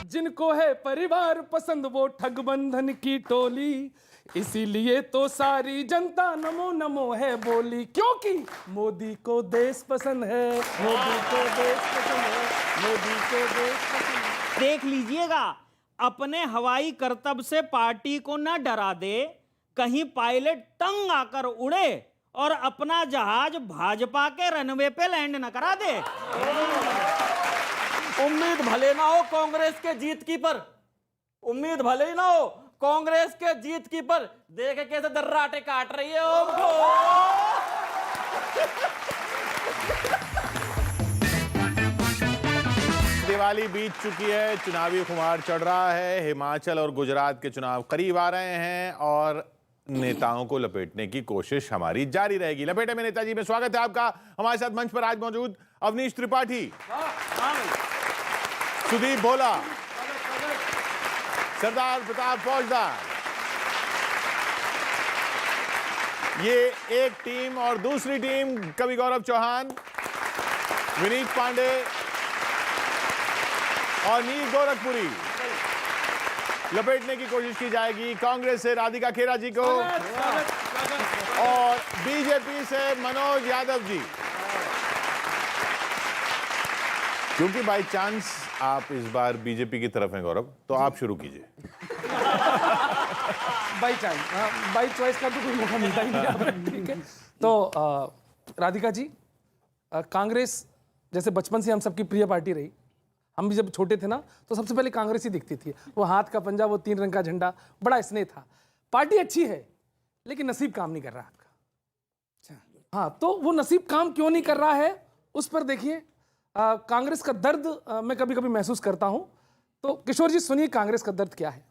जिनको है परिवार पसंद वो ठग बंधन की टोली, इसीलिए तो सारी जनता नमो नमो है बोली, क्योंकि मोदी को देश पसंद है, मोदी को देश पसंद है, मोदी को देश पसंद है। देख लीजिएगा, अपने हवाई करतब से पार्टी को न डरा दे, कहीं पायलट तंग आकर उड़े और अपना जहाज भाजपा के रनवे पे लैंड न करा दे। उम्मीद भले ना हो कांग्रेस के जीत की, पर उम्मीद भले ही ना हो कांग्रेस के जीत की, पर देखे कैसे दर्राटे काट रही है ओम को। दिवाली बीत चुकी है, चुनावी खुमार चढ़ रहा है, हिमाचल और गुजरात के चुनाव करीब आ रहे हैं और नेताओं को लपेटने की कोशिश हमारी जारी रहेगी। लपेटे में नेताजी में स्वागत है आपका। हमारे साथ मंच पर आज मौजूद अवनीश त्रिपाठी, सुदीप भोला, सरदार प्रताप फौजदार, ये एक टीम, और दूसरी टीम कवि गौरव चौहान, विनीत पांडे और नील गोरखपुरी। लपेटने की कोशिश की जाएगी कांग्रेस से राधिका खेरा जी को और बीजेपी से मनोज यादव जी। क्योंकि बाई चांस आप इस बार बीजेपी की तरफ हैं गौरव, तो आप शुरू कीजिए। बाई चांस, बाई चॉइस का तो कोई मौका मिलता ही नहीं। ठीक है, तो राधिका जी, कांग्रेस जैसे बचपन से हम सबकी प्रिय पार्टी रही, हम भी जब छोटे थे ना तो सबसे पहले कांग्रेस ही दिखती थी। वो हाथ का पंजा, वो 3 रंग का झंडा, बड़ा स्नेह था। पार्टी अच्छी है लेकिन नसीब काम नहीं कर रहा आपका। हाँ, तो वो नसीब काम क्यों नहीं कर रहा है उस पर देखिए, कांग्रेस का दर्द मैं कभी कभी महसूस करता हूं। तो किशोर जी सुनिए कांग्रेस का दर्द क्या है।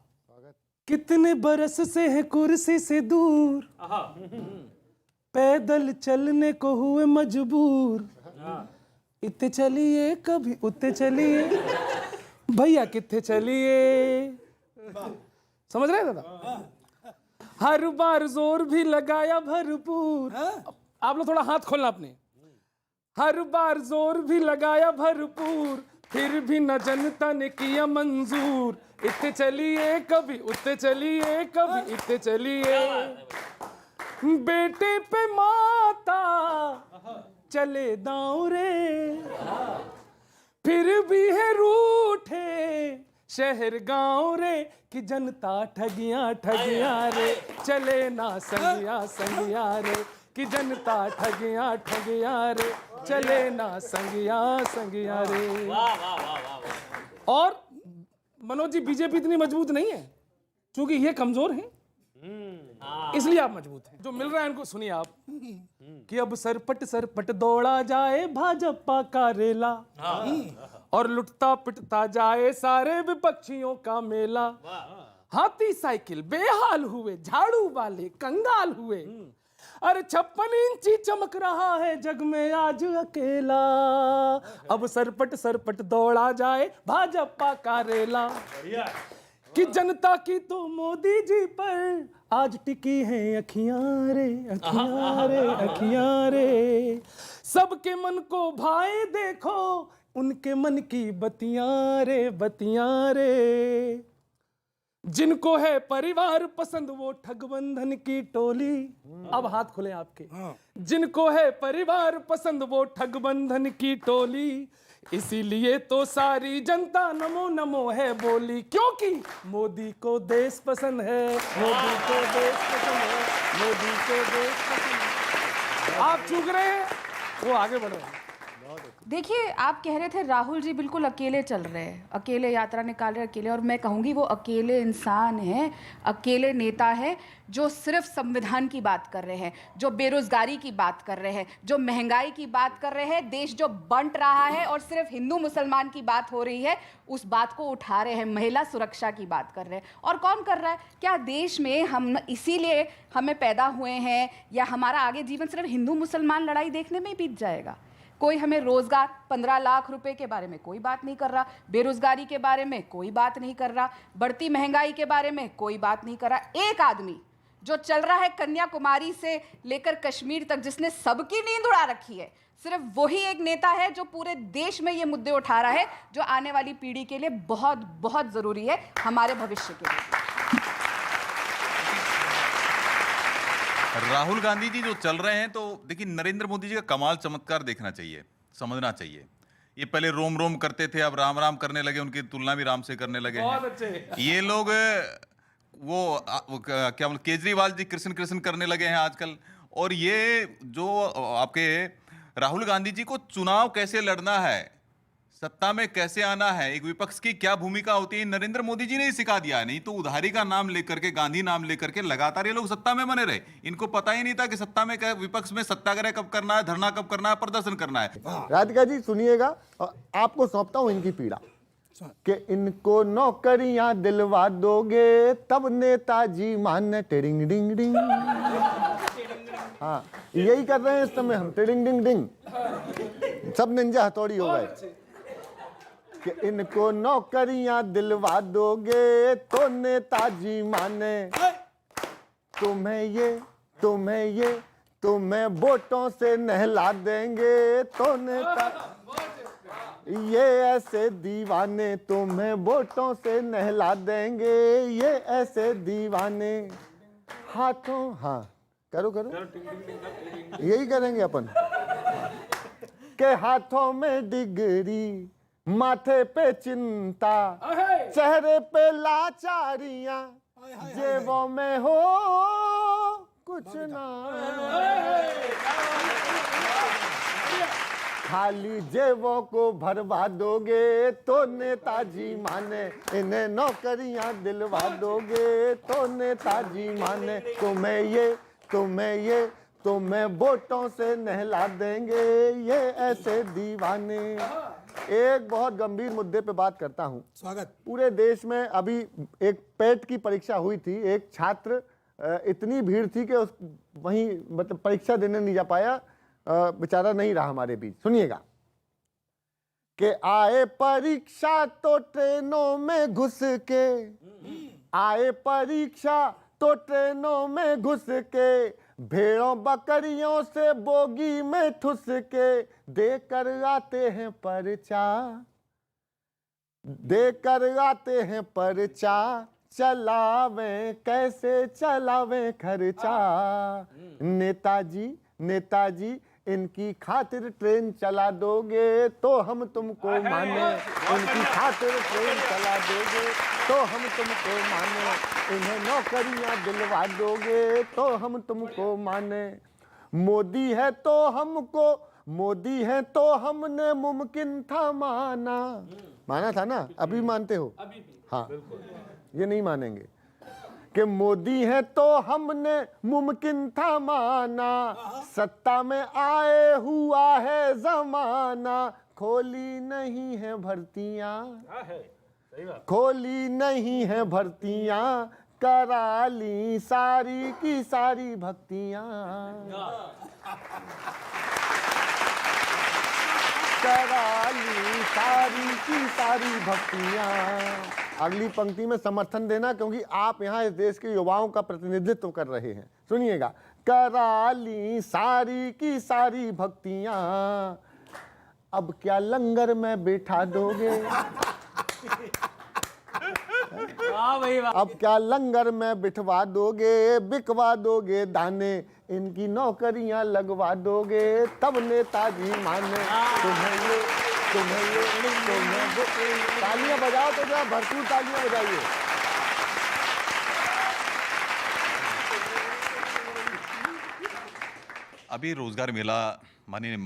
कितने बरस से है कुर्सी से दूर, पैदल चलने को हुए मजबूर, इत्ते चलिए कभी उत्ते चलिए, भैया कित्ते चलिए। समझ रहे हैं दादा? हर बार जोर भी लगाया भरपूर। आप लोग थोड़ा हाथ खोलना अपने। हर बार जोर भी लगाया भरपूर, फिर भी न जनता ने किया मंजूर, इत्ते चलिए कभी उत्ते चलिए, कभी इत्ते चलिए। बेटे पे माता चले दांव रे, फिर भी है रूठे शहर गांव रे, कि जनता ठगियां ठगियां रे, चले ना संगिया संगिया रे, कि जनता ठगियां ठगियां रे, चले ना संगिया संगिया रे। और मनोज जी, बीजेपी इतनी मजबूत नहीं है क्योंकि ये कमजोर हैं, इसलिए आप मजबूत हैं। जो मिल रहा है इनको सुनिए आप, कि अब सरपट दौड़ा जाए भाजपा का रेला, और लुटता पिटता जाए सारे विपक्षियों का मेला। हाथी साइकिल बेहाल हुए, झाड़ू वाले कंगाल हुए, अरे 56 इंची चमक रहा है जग में आज अकेला। अब सरपट दौड़ा जाए भाजपा का रेला, कि जनता की तो मोदी जी पर आज टिकी है अखियां रे, अखियां रे, अखियां रे। सबके मन को भाए देखो उनके मन की बतियां रे, बतियां रे। जिनको है परिवार पसंद वो ठग बंधन की टोली। अब हाथ खुले आपके। जिनको है परिवार पसंद वो ठग बंधन की टोली, इसीलिए तो सारी जनता नमो नमो है बोली, क्योंकि मोदी को देश पसंद है, मोदी को देश पसंद है, मोदी को देश पसंद है। आप चूक रहे हैं, वो आगे बढ़ रहे हैं। देखिए, आप कह रहे थे राहुल जी बिल्कुल अकेले चल रहे हैं, अकेले यात्रा निकाल रहे, अकेले। और मैं कहूँगी वो अकेले इंसान हैं, अकेले नेता हैं, जो सिर्फ संविधान की बात कर रहे हैं, जो बेरोजगारी की बात कर रहे हैं, जो महंगाई की बात कर रहे हैं, देश जो बंट रहा है और सिर्फ हिंदू मुसलमान की बात हो रही है उस बात को उठा रहे हैं, महिला सुरक्षा की बात कर रहे हैं। और कौन कर रहा है? क्या देश में हम इसीलिए हमें पैदा हुए हैं, या हमारा आगे जीवन सिर्फ हिंदू मुसलमान लड़ाई देखने में ही बीत जाएगा? कोई हमें रोजगार 15 लाख रुपए के बारे में कोई बात नहीं कर रहा, बेरोजगारी के बारे में कोई बात नहीं कर रहा, बढ़ती महंगाई के बारे में कोई बात नहीं कर रहा। एक आदमी जो चल रहा है कन्याकुमारी से लेकर कश्मीर तक, जिसने सबकी नींद उड़ा रखी है, सिर्फ वही एक नेता है जो पूरे देश में ये मुद्दे उठा रहा है, जो आने वाली पीढ़ी के लिए बहुत बहुत जरूरी है, हमारे भविष्य के लिए। राहुल गांधी जी जो चल रहे हैं, तो देखिए नरेंद्र मोदी जी का कमाल चमत्कार देखना चाहिए, समझना चाहिए। ये पहले रोम रोम करते थे, अब राम राम करने लगे, उनकी तुलना भी राम से करने लगे हैं। ये लोग वो क्या बोल, केजरीवाल जी कृष्ण कृष्ण करने लगे हैं आजकल। और ये जो आपके राहुल गांधी जी को चुनाव कैसे लड़ना है, सत्ता में कैसे आना है, एक विपक्ष की क्या भूमिका होती है, नरेंद्र मोदी जी ने ही सिखा दिया है। नहीं तो उधारी का नाम लेकर के, गांधी नाम लेकर के लगातार ये लोग सत्ता में बने रहे। इनको पता ही नहीं था कि सत्ता में विपक्ष में सत्याग्रह कब करना है, धरना कब करना है, प्रदर्शन करना है। राधिका जी सुनिएगा, और आपको सौंपता हूं इनकी पीड़ा कि इनको नौकरियां दिलवा दोगे तब नेताजी मान टेडिंग डिंग डिंग। हाँ, यही कर रहे हैं इस समय हम, टेडिंग डिंग डिंग। सब निंजा हथौड़ी हो गए कि इनको नौकरियां दिलवा दोगे तो नेताजी माने तुम्हें वोटों से नहला देंगे तो नेता, ये ऐसे दीवाने तुम्हें वोटों से नहला देंगे, ये ऐसे दीवाने। हाथों, हाँ करो यही करेंगे अपन के हाथों में डिग्री, माथे पे चिंता, चेहरे पे लाचारियां, जेबों में हो कुछ ना, खाली जेबों को भरवा दोगे तो नेताजी माने, इन्हें नौकरियां दिलवा दोगे तो नेताजी माने, तुम्हें वोटों से नहला देंगे, ये ऐसे दीवाने। एक बहुत गंभीर मुद्दे पे बात करता हूं। स्वागत। पूरे देश में अभी एक पेट की परीक्षा हुई थी, एक छात्र, इतनी भीड़ थी कि उस वहीं मतलब परीक्षा देने नहीं जा पाया, बेचारा नहीं रहा हमारे बीच। सुनिएगा कि आए परीक्षा तो ट्रेनों में घुस के, आए परीक्षा तो ट्रेनों में घुस के, भेड़ों बकरियों से बोगी में ठुस के, देकर आते हैं पर्चा, देकर आते हैं पर्चा, चलावें कैसे चलावें खर्चा। नेताजी इनकी खातिर ट्रेन चला दोगे तो हम तुमको माने, इनकी खातिर ट्रेन चला दोगे तो हम तुमको माने, इन्हें नौकरियां दिलवा दोगे तो हम तुमको माने। मोदी है तो हमने मुमकिन था माना था ना, अभी मानते हो? हाँ, ये नहीं मानेंगे कि मोदी है तो हमने मुमकिन था माना, सत्ता में आए हुआ है जमाना, खोली नहीं है भर्तियां, खोली नहीं है भर्तियां, करा ली सारी की सारी भक्तियां, करा ली सारी की सारी भक्तियां। अगली पंक्ति में समर्थन देना, क्योंकि आप यहाँ इस देश के युवाओं का प्रतिनिधित्व कर रहे हैं। सुनिएगा, करा ली सारी की सारी भक्तियां, अब क्या लंगर में बैठा दोगे, अब क्या लंगर में बिठवा दोगे, बिकवा दोगे दाने, इनकी नौकरियां लगवा दोगे तब नेताजी माने, तुम्हें तालियां बजाओ तो जरा भरपूर तालियां बजाइए। अभी रोजगार मेला माननीय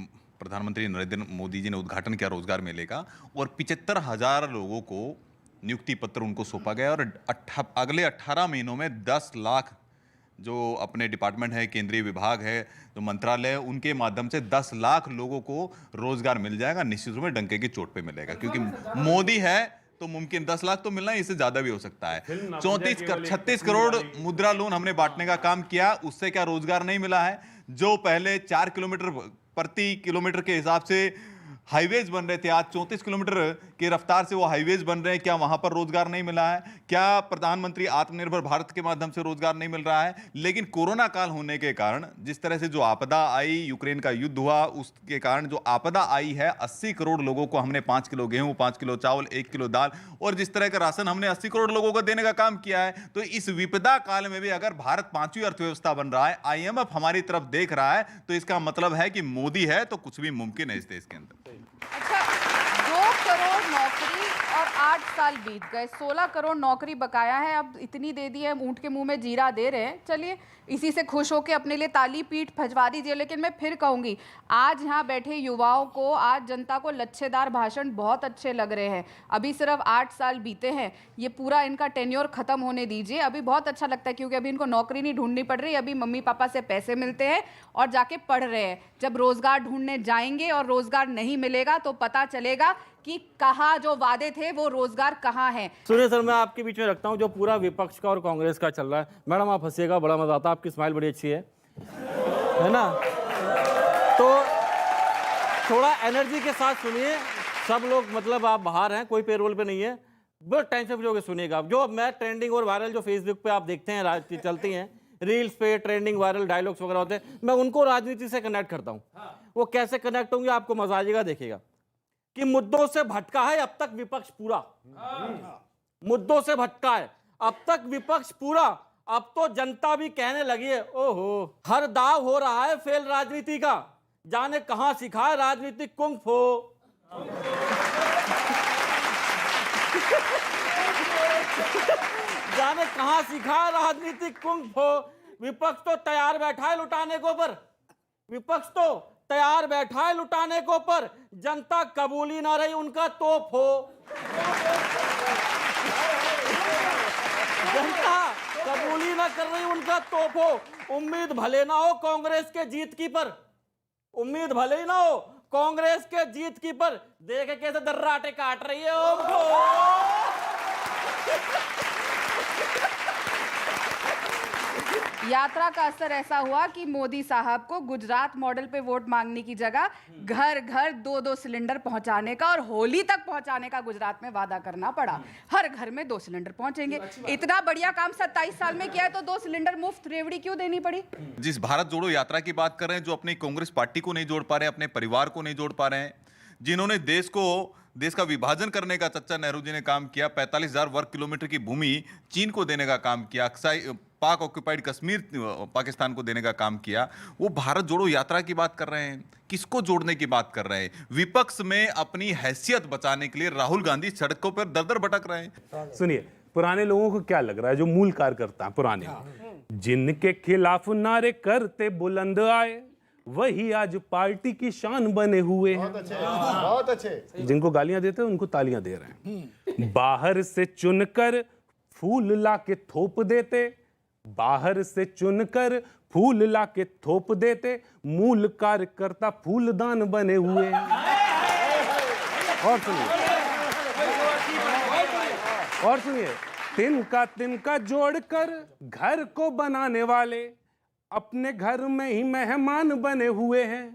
प्रधानमंत्री नरेंद्र मोदी जी ने उद्घाटन किया रोजगार मेले का, और 75,000 लोगों को नियुक्ति पत्र उनको सौंपा गया, और अगले 18 महीनों में 10 लाख जो अपने डिपार्टमेंट है, केंद्रीय विभाग है, जो मंत्रालय है, उनके माध्यम से 10 लाख लोगों को रोजगार मिल जाएगा। निश्चित रूप में डंके की चोट पे मिलेगा, क्योंकि मोदी है तो मुमकिन 10 लाख तो मिलना है, इससे ज्यादा भी हो सकता है। 36 करोड़ मुद्रा लोन हमने बांटने का काम किया, उससे क्या रोजगार नहीं मिला है? जो पहले 4 किलोमीटर प्रति किलोमीटर के हिसाब से हाईवेज बन रहे थे, आज 34 किलोमीटर की रफ्तार से वो हाईवेज बन रहे हैं। क्या वहां पर रोजगार नहीं मिला है? क्या प्रधानमंत्री आत्मनिर्भर भारत के माध्यम से रोजगार नहीं मिल रहा है? लेकिन कोरोना काल होने के कारण, जिस तरह से जो आपदा आई, यूक्रेन का युद्ध हुआ, उसके कारण जो आपदा आई है, 80 करोड़ लोगों को हमने 5 किलो गेहूं, 5 किलो चावल, 1 किलो दाल और जिस तरह का राशन हमने 80 करोड़ लोगों को देने का काम किया है। तो इस विपदा काल में भी अगर भारत 5वीं अर्थव्यवस्था बन रहा है, IMF हमारी तरफ देख रहा है, तो इसका मतलब है कि मोदी है तो कुछ भी मुमकिन है इस देश के अंदर। अच्छा, 2 करोड़ नौकरी और 8 साल बीत गए, 16 करोड़ नौकरी बकाया है, अब इतनी दे दी है, ऊंट के मुंह में जीरा दे रहे हैं। चलिए इसी से खुश होकर अपने लिए ताली पीठ भजवा दीजिए। लेकिन मैं फिर कहूंगी, आज यहाँ बैठे युवाओं को, आज जनता को लच्छेदार भाषण बहुत अच्छे लग रहे हैं। अभी सिर्फ 8 साल बीते हैं, ये पूरा इनका टेन्योर खत्म होने दीजिए। अभी बहुत अच्छा लगता है क्योंकि अभी इनको नौकरी नहीं ढूंढनी पड़ रही, अभी मम्मी पापा से पैसे मिलते हैं और जाके पढ़ रहे हैं। जब रोजगार ढूंढने जाएंगे और रोजगार नहीं मिलेगा तो पता चलेगा कि कहाँ जो वादे थे वो रोजगार कहाँ है। सुनिए सर, मैं आपके बीच में रखता हूं जो पूरा विपक्ष का और कांग्रेस का चल रहा है। मैडम आप हंसिएगा, बड़ा मजा आता है, आपकी स्माइल बड़ी अच्छी है ना? तो थोड़ा एनर्जी के साथ सुनिए। सब लोग मतलब आप बाहर हैं, कोई पेरोल पे नहीं है, बहुत टेंशन फ्री होकर सुनिएगा। जो मैं ट्रेंडिंग और वायरल जो फेसबुक पे आप देखते हैं चलती हैं, रील्स पे ट्रेंडिंग वायरल डायलॉग्स वगैरह होते हैं, मैं उनको राजनीति से कनेक्ट करता हूं। वो कैसे कनेक्ट होंगे आपको मजा आ जाएगा, देखिएगा कि मुद्दों से भटका है अब तक विपक्ष पूरा, मुद्दों से भटका है अब तक विपक्ष पूरा। अब तो जनता भी कहने लगी है, ओहो हर दाव हो रहा है फेल राजनीति का, जाने कहां सिखा है राजनीतिक कुंग फो। जाने कहां सिखा है राजनीतिक कुंग फो। विपक्ष तो तैयार बैठा है लुटाने को, पर विपक्ष तो तैयार बैठा है लुटाने को, पर जनता कबूल ही ना रही उनका तोप हो। जनता कबूल ही ना कर रही उनका तोप हो। उम्मीद भले ना हो कांग्रेस के जीत की, पर उम्मीद भले ही ना हो कांग्रेस के जीत की, पर देखे कैसे दर्राटे काट रही है उनको। यात्रा का असर ऐसा हुआ कि मोदी साहब को गुजरात मॉडल पे वोट मांगने की जगह घर घर 2-2 सिलेंडर पहुंचाने का और होली तक पहुंचाने का गुजरात में वादा करना पड़ा। हर घर में 2 सिलेंडर पहुंचेंगे। इतना बढ़िया काम 27 साल में किया है तो 2 सिलेंडर मुफ्त रेवड़ी क्यों देनी पड़ी? जिस भारत जोड़ो यात्रा की बात कर रहे हैं, जो अपनी कांग्रेस पार्टी को नहीं जोड़ पा रहे, अपने परिवार को नहीं जोड़ पा रहे हैं, जिन्होंने देश का विभाजन करने का चच्चा नेहरू जी ने काम किया, 45,000 वर्ग किलोमीटर की भूमि चीन को देने का काम किया, पाक ऑक्यूपाइड कश्मीर पाकिस्तान को देने का काम किया, वो भारत जोड़ो यात्रा की बात कर रहे हैं। किसको जोड़ने की बात कर रहे हैं? विपक्ष में अपनी हैसियत बचाने के लिए राहुल गांधी सड़कों पर दर-दर भटक रहे हैं। सुनिए, पुराने लोगों को क्या लग रहा है, जो मूल कार्यकर्ता हैं पुराने, जिनके खिलाफ नारे करते बुलंद आए, वही आज पार्टी की शान बने हुए हैं। बहुत अच्छे। जिनको गालियां देते हैं उनको तालियां दे रहे हैं। बाहर से चुनकर फूल ला के थोप देते, बाहर से चुनकर फूल ला के थोप देते, मूल कार्यकर्ता फूलदान बने हुए हैं। और सुनिए, तिनका जोड़कर घर को बनाने वाले अपने घर में ही मेहमान बने हुए हैं।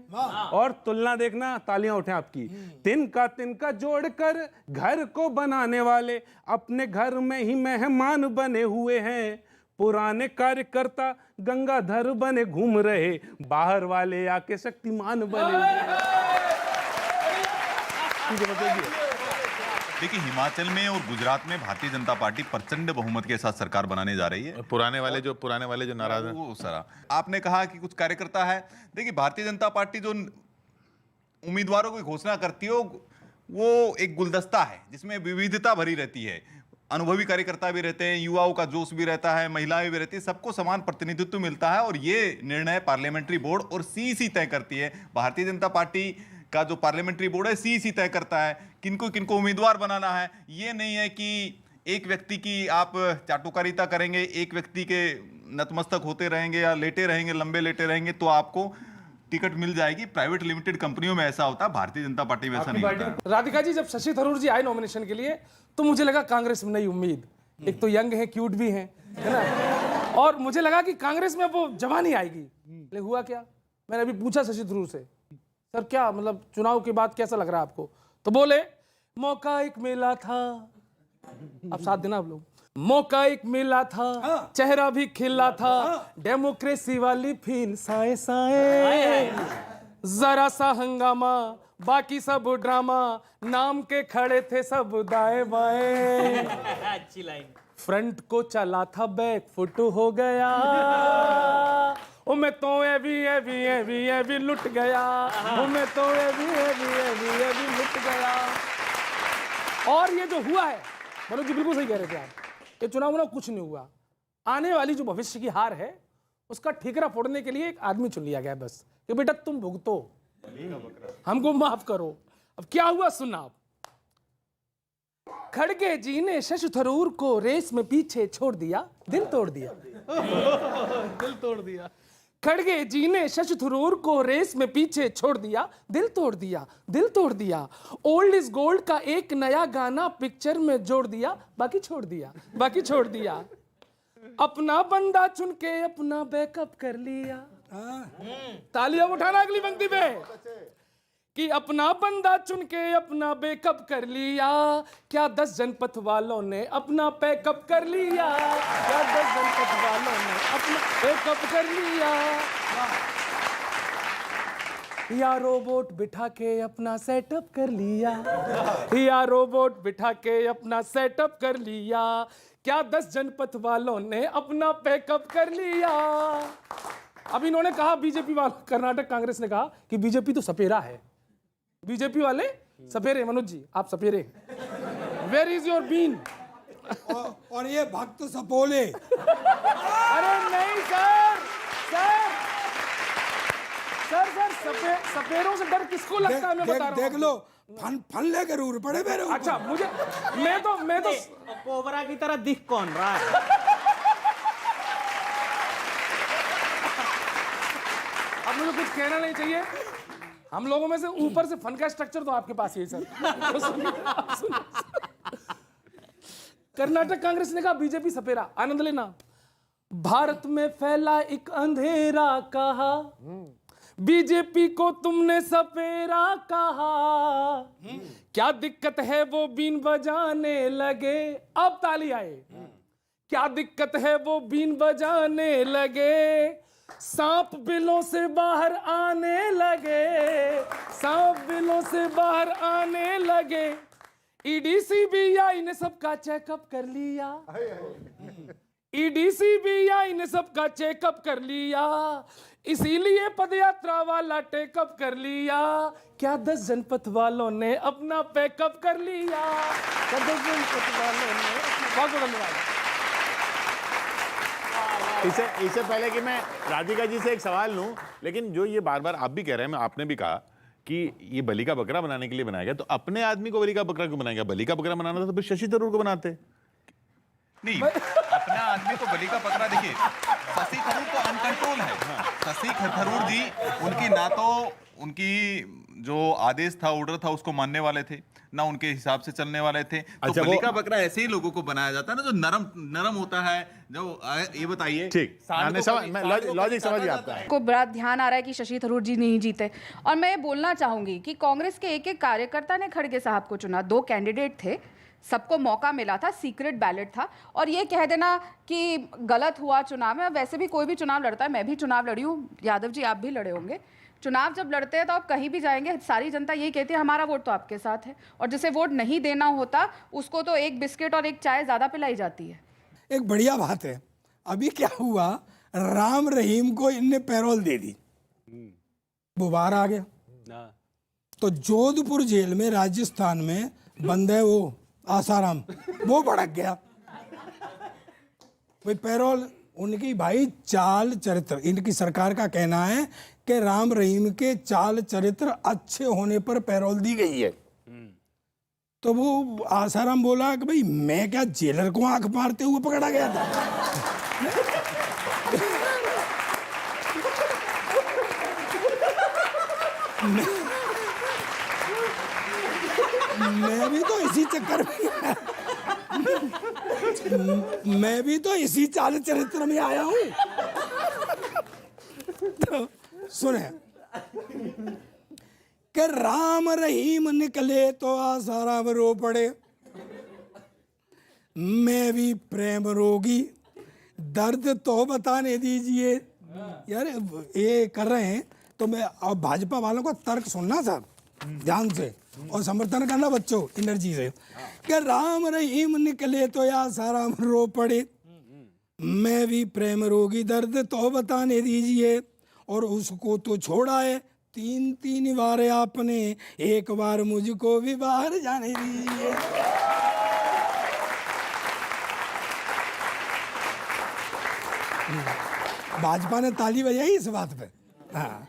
और तुलना देखना, तालियां उठे आपकी। तिनका जोड़कर घर को बनाने वाले अपने घर में ही मेहमान बने हुए हैं। पुराने कार्यकर्ता गंगाधर बने घूम रहे, बाहर वाले आके शक्तिमान बने। देखिए, हिमाचल में और गुजरात में भारतीय जनता पार्टी प्रचंड बहुमत के साथ सरकार बनाने जा रही है। पुराने वाले जो नाराज हैं, वो सारा आपने कहा कि कुछ कार्यकर्ता है। देखिए, भारतीय जनता पार्टी जो उम्मीदवारों की घोषणा करती है वो एक गुलदस्ता है जिसमें विविधता भरी रहती है। अनुभवी कार्यकर्ता भी रहते हैं, युवाओं का जोश भी रहता है, महिलाएं भी रहती है, सबको समान प्रतिनिधित्व मिलता है और ये निर्णय पार्लियामेंट्री बोर्ड और सीईसी तय करती है। भारतीय जनता पार्टी का जो पार्लियामेंट्री बोर्ड है, सीईसी तय करता है किनको किनको उम्मीदवार बनाना है। ये नहीं है कि एक व्यक्ति की आप चाटुकारिता करेंगे, एक व्यक्ति के नतमस्तक होते रहेंगे या लेटे रहेंगे, लंबे लेटे रहेंगे तो आपको टिकट मिल जाएगी। प्राइवेट लिमिटेड कंपनियों में ऐसा होता है, भारतीय जनता पार्टी में ऐसा नहीं होता है। राधिका जी, जब शशि थरूर जी आए नॉमिनेशन के लिए तो मुझे लगा कांग्रेस में नई उम्मीद, एक तो यंग है, क्यूट भी है ना, और मुझे लगा कि कांग्रेस में वो जवानी आएगी। लेकिन हुआ क्या? मैंने अभी पूछा शशि थरूर से, सर क्या मतलब चुनाव के बाद कैसा लग रहा है आपको? तो बोले मौका एक मिला था, अब साथ देना आप लोग। मौका एक मिला था, चेहरा भी खिला था, डेमोक्रेसी वाली फील साए साए, जरा सा हंगामा बाकी सब ड्रामा, नाम के खड़े थे सब दाएं बाएं। अच्छी लाइन। फ्रंट को चला था बैक फुट हो गया, ओ मैं तो एवी लुट गया, ओ मैं तो एवी लुट गया। और ये जो हुआ है, मनोज जी बिल्कुल सही कह रहे थे आप, ये चुनाव ना कुछ नहीं हुआ। आने वाली जो भविष्य की हार है उसका ठिकरा फोड़ने के लिए एक आदमी चुन लिया गया बस, कि बेटा तुम भुगतो, हमको माफ करो। अब क्या हुआ सुनना आप। खड़गे जी ने शशि थरूर को रेस में पीछे छोड़ दिया, दिल तोड़ दिया। दिल तोड़ दिया। खड़गे जी ने शशि थरूर को रेस में पीछे छोड़ दिया, दिल तोड़ दिया, दिल तोड़ दिया। ओल्ड इज गोल्ड का एक नया गाना पिक्चर में जोड़ दिया, बाकी छोड़ दिया, बाकी छोड़ दिया। अपना बंदा चुन के अपना बैकअप कर लिया। तालियां उठाना अगली पंक्ति पे, कि अपना बंदा चुन के अपना बैकअप कर लिया। क्या 10 जनपथ वालों ने अपना पैकअप कर लिया? क्या 10 जनपथ वालों ने अपना बैकअप कर लिया? या रोबोट बिठा के अपना सेटअप कर लिया, या रोबोट बिठा के अपना सेटअप कर लिया। क्या 10 जनपथ वालों ने अपना पैकअप कर लिया? अब इन्होंने कहा बीजेपी वाले, कर्नाटक कांग्रेस ने कहा कि बीजेपी तो सपेरा है, बीजेपी वाले सपेरे। मनोज जी आप सपेरे, वेयर इज योर बीन? और ये भक्त सपोले। अरे नहीं सर, सर सपेरों से डर किसको लगता है? मैं बता रहा हूं। देख लो, फन लेकर उड़ पड़े मेरे ऊपर। अच्छा मुझे, मैं तो कोबरा की तरह दिख कौन रहा है? अब मुझे कुछ कहना नहीं चाहिए, हम लोगों में से ऊपर से फन का स्ट्रक्चर तो आपके पास ही है सर। तो सुनिए। कर्नाटक कांग्रेस ने कहा बीजेपी सपेरा, आनंद लेना। भारत में फैला एक अंधेरा कहा, बीजेपी को तुमने सपेरा कहा। क्या दिक्कत है वो बीन बजाने लगे, अब ताली आए। क्या दिक्कत है वो बीन बजाने लगे, सांप बिलों से बाहर आने लगे, सांप बिलों से बाहर आने लगे। ईडी सीबीआई ने सबका चेकअप कर लिया, ईडी सीबीआई ने सबका चेकअप कर लिया, इसीलिए पदयात्रा वाला टेकअप कर लिया। क्या 10 जनपथ वालों ने अपना पैकअप कर लिया? क्या 10 जनपथ वालों ने? बहुत बहुत धन्यवाद। इससे पहले कि मैं राधिका जी से एक सवाल लूं, लेकिन जो ये बार बार आप भी कह रहे हैं, आपने भी कहा कि ये बलि का बकरा बनाने के लिए बनाया गया, तो अपने आदमी को बलि का बकरा क्यों बनाया गया? बलि का बकरा बनाना था तो फिर शशि थरूर को बनाते। नहीं, अपना आदमी को बलि का बकरा, देखिए शशि थरूर तो अनकंट्रोल है। शशि थरूर जी, उनकी ना तो उनकी जो आदेश था, ऑर्डर था, उसको मानने वाले थे, ना उनके हिसाब से चलने वाले थे। तो अच्छा, बलि का बकरा ऐसे ही लोगों को बनाया जाता है ना, जो नरम होता है। जो ये बताइए, ठीक, लॉजिक समझ गया आपका। को बड़ा ध्यान आ रहा है कि शशि थरूर जी नहीं जीते, और मैं ये बोलना चाहूंगी कि कांग्रेस के एक एक कार्यकर्ता ने खड़गे साहब को चुना। 2 कैंडिडेट थे, सबको मौका मिला था, सीक्रेट बैलेट था। और ये कह देना कि गलत हुआ चुनाव में, वैसे भी कोई भी चुनाव लड़ता है, मैं भी चुनाव लड़ी हूँ, यादव जी आप भी लड़े होंगे। चुनाव जब लड़ते हैं तो आप कहीं भी जाएंगे, सारी जनता यही कहती है हमारा वोट तो आपके साथ है, और जिसे वोट नहीं देना होता उसको तो एक बिस्किट और एक चाय ज़्यादा पिलाई जाती है। एक बढ़िया बात है, अभी क्या हुआ, राम रहीम को इनने पैरोल दे दी, वो बाहर आ गया। तो जोधपुर जेल में राजस्थान में बंद है वो आसाराम, वो भड़क गया। भाई पैरोल उनकी, भाई चाल चरित्र, इनकी सरकार का कहना है कि राम रहीम के चाल चरित्र अच्छे होने पर पैरोल दी गई है। तो वो आसाराम बोला कि भाई मैं क्या जेलर को आंख मारते हुए पकड़ा गया था? मैं भी तो इसी चक्कर में, मैं भी तो इसी चाल चरित्र में आया हूं। तो सुने, कि राम रहीम निकले तो आसाराम रो पड़े, मैं भी प्रेम रोगी, दर्द तो बताने दीजिए। यार ये कर रहे हैं तो मैं अब भाजपा वालों को तर्क सुनना साहब ध्यान से और समर्थन करना बच्चों एनर्जी से कि राम रहीम निकले तो या सारा रो पड़े, मैं भी प्रेम रोगी, दर्द तो बताने दीजिए। और उसको तो छोड़ा है 3-3 बार आपने, एक बार मुझको भी बाहर जाने दीजिए। भाजपा ने ताली बजाई इस बात पे। हाँ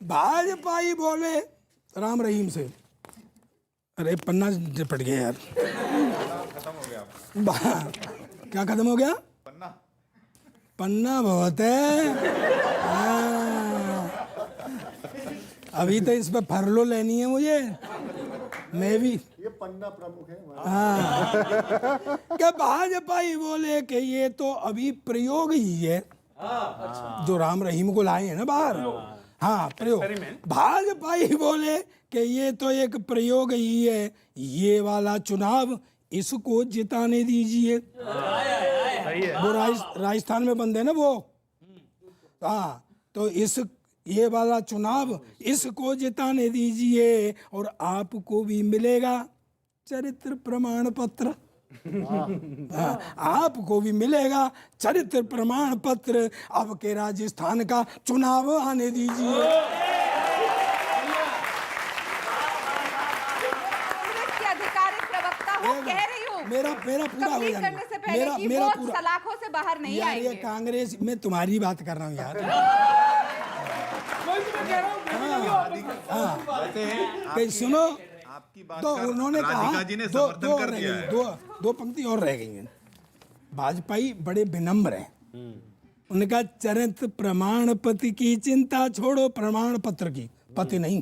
भाजपा ही बोले राम रहीम से, अरे पन्ना पट गया यार। क्या खत्म हो गया? पन्ना बहुत है। हाँ। अभी तो इस पे फरलो लेनी है मुझे, मैं भी। ये पन्ना प्रमुख है। हाँ क्या भाजपा ही बोले कि ये तो अभी प्रयोग ही है, जो राम रहीम को लाए हैं ना बाहर। हाँ प्रयोग। भाजपा ही बोले कि ये तो एक प्रयोग ही है, ये वाला चुनाव इसको जिताने दीजिए। वो राजस्थान में बंद है ना वो। हाँ तो ये वाला चुनाव इसको जिताने दीजिए और आपको भी मिलेगा चरित्र प्रमाण पत्र। आपको भी मिलेगा चरित्र प्रमाण पत्र। अब के राजस्थान का चुनाव आने दीजिए। आधिकारिक प्रवक्ता हूँ, कह रही हूँ मेरा पूरा हो जाने करने से पहले कि वो सलाखों से बाहर नहीं यार, आएंगे। ये कांग्रेस में तुम्हारी बात कर रहा हूँ यार। हाँ सुनो, आपकी बात तो उन्होंने कहा राधिका जी ने समर्थन कर दिया है। दो पंक्ति और रह गई हैं। भाजपाई बड़े विनम्र हैं। उन्होंने कहा चरित्र प्रमाण पत्र की चिंता छोड़ो, प्रमाण पत्र की, पति नहीं।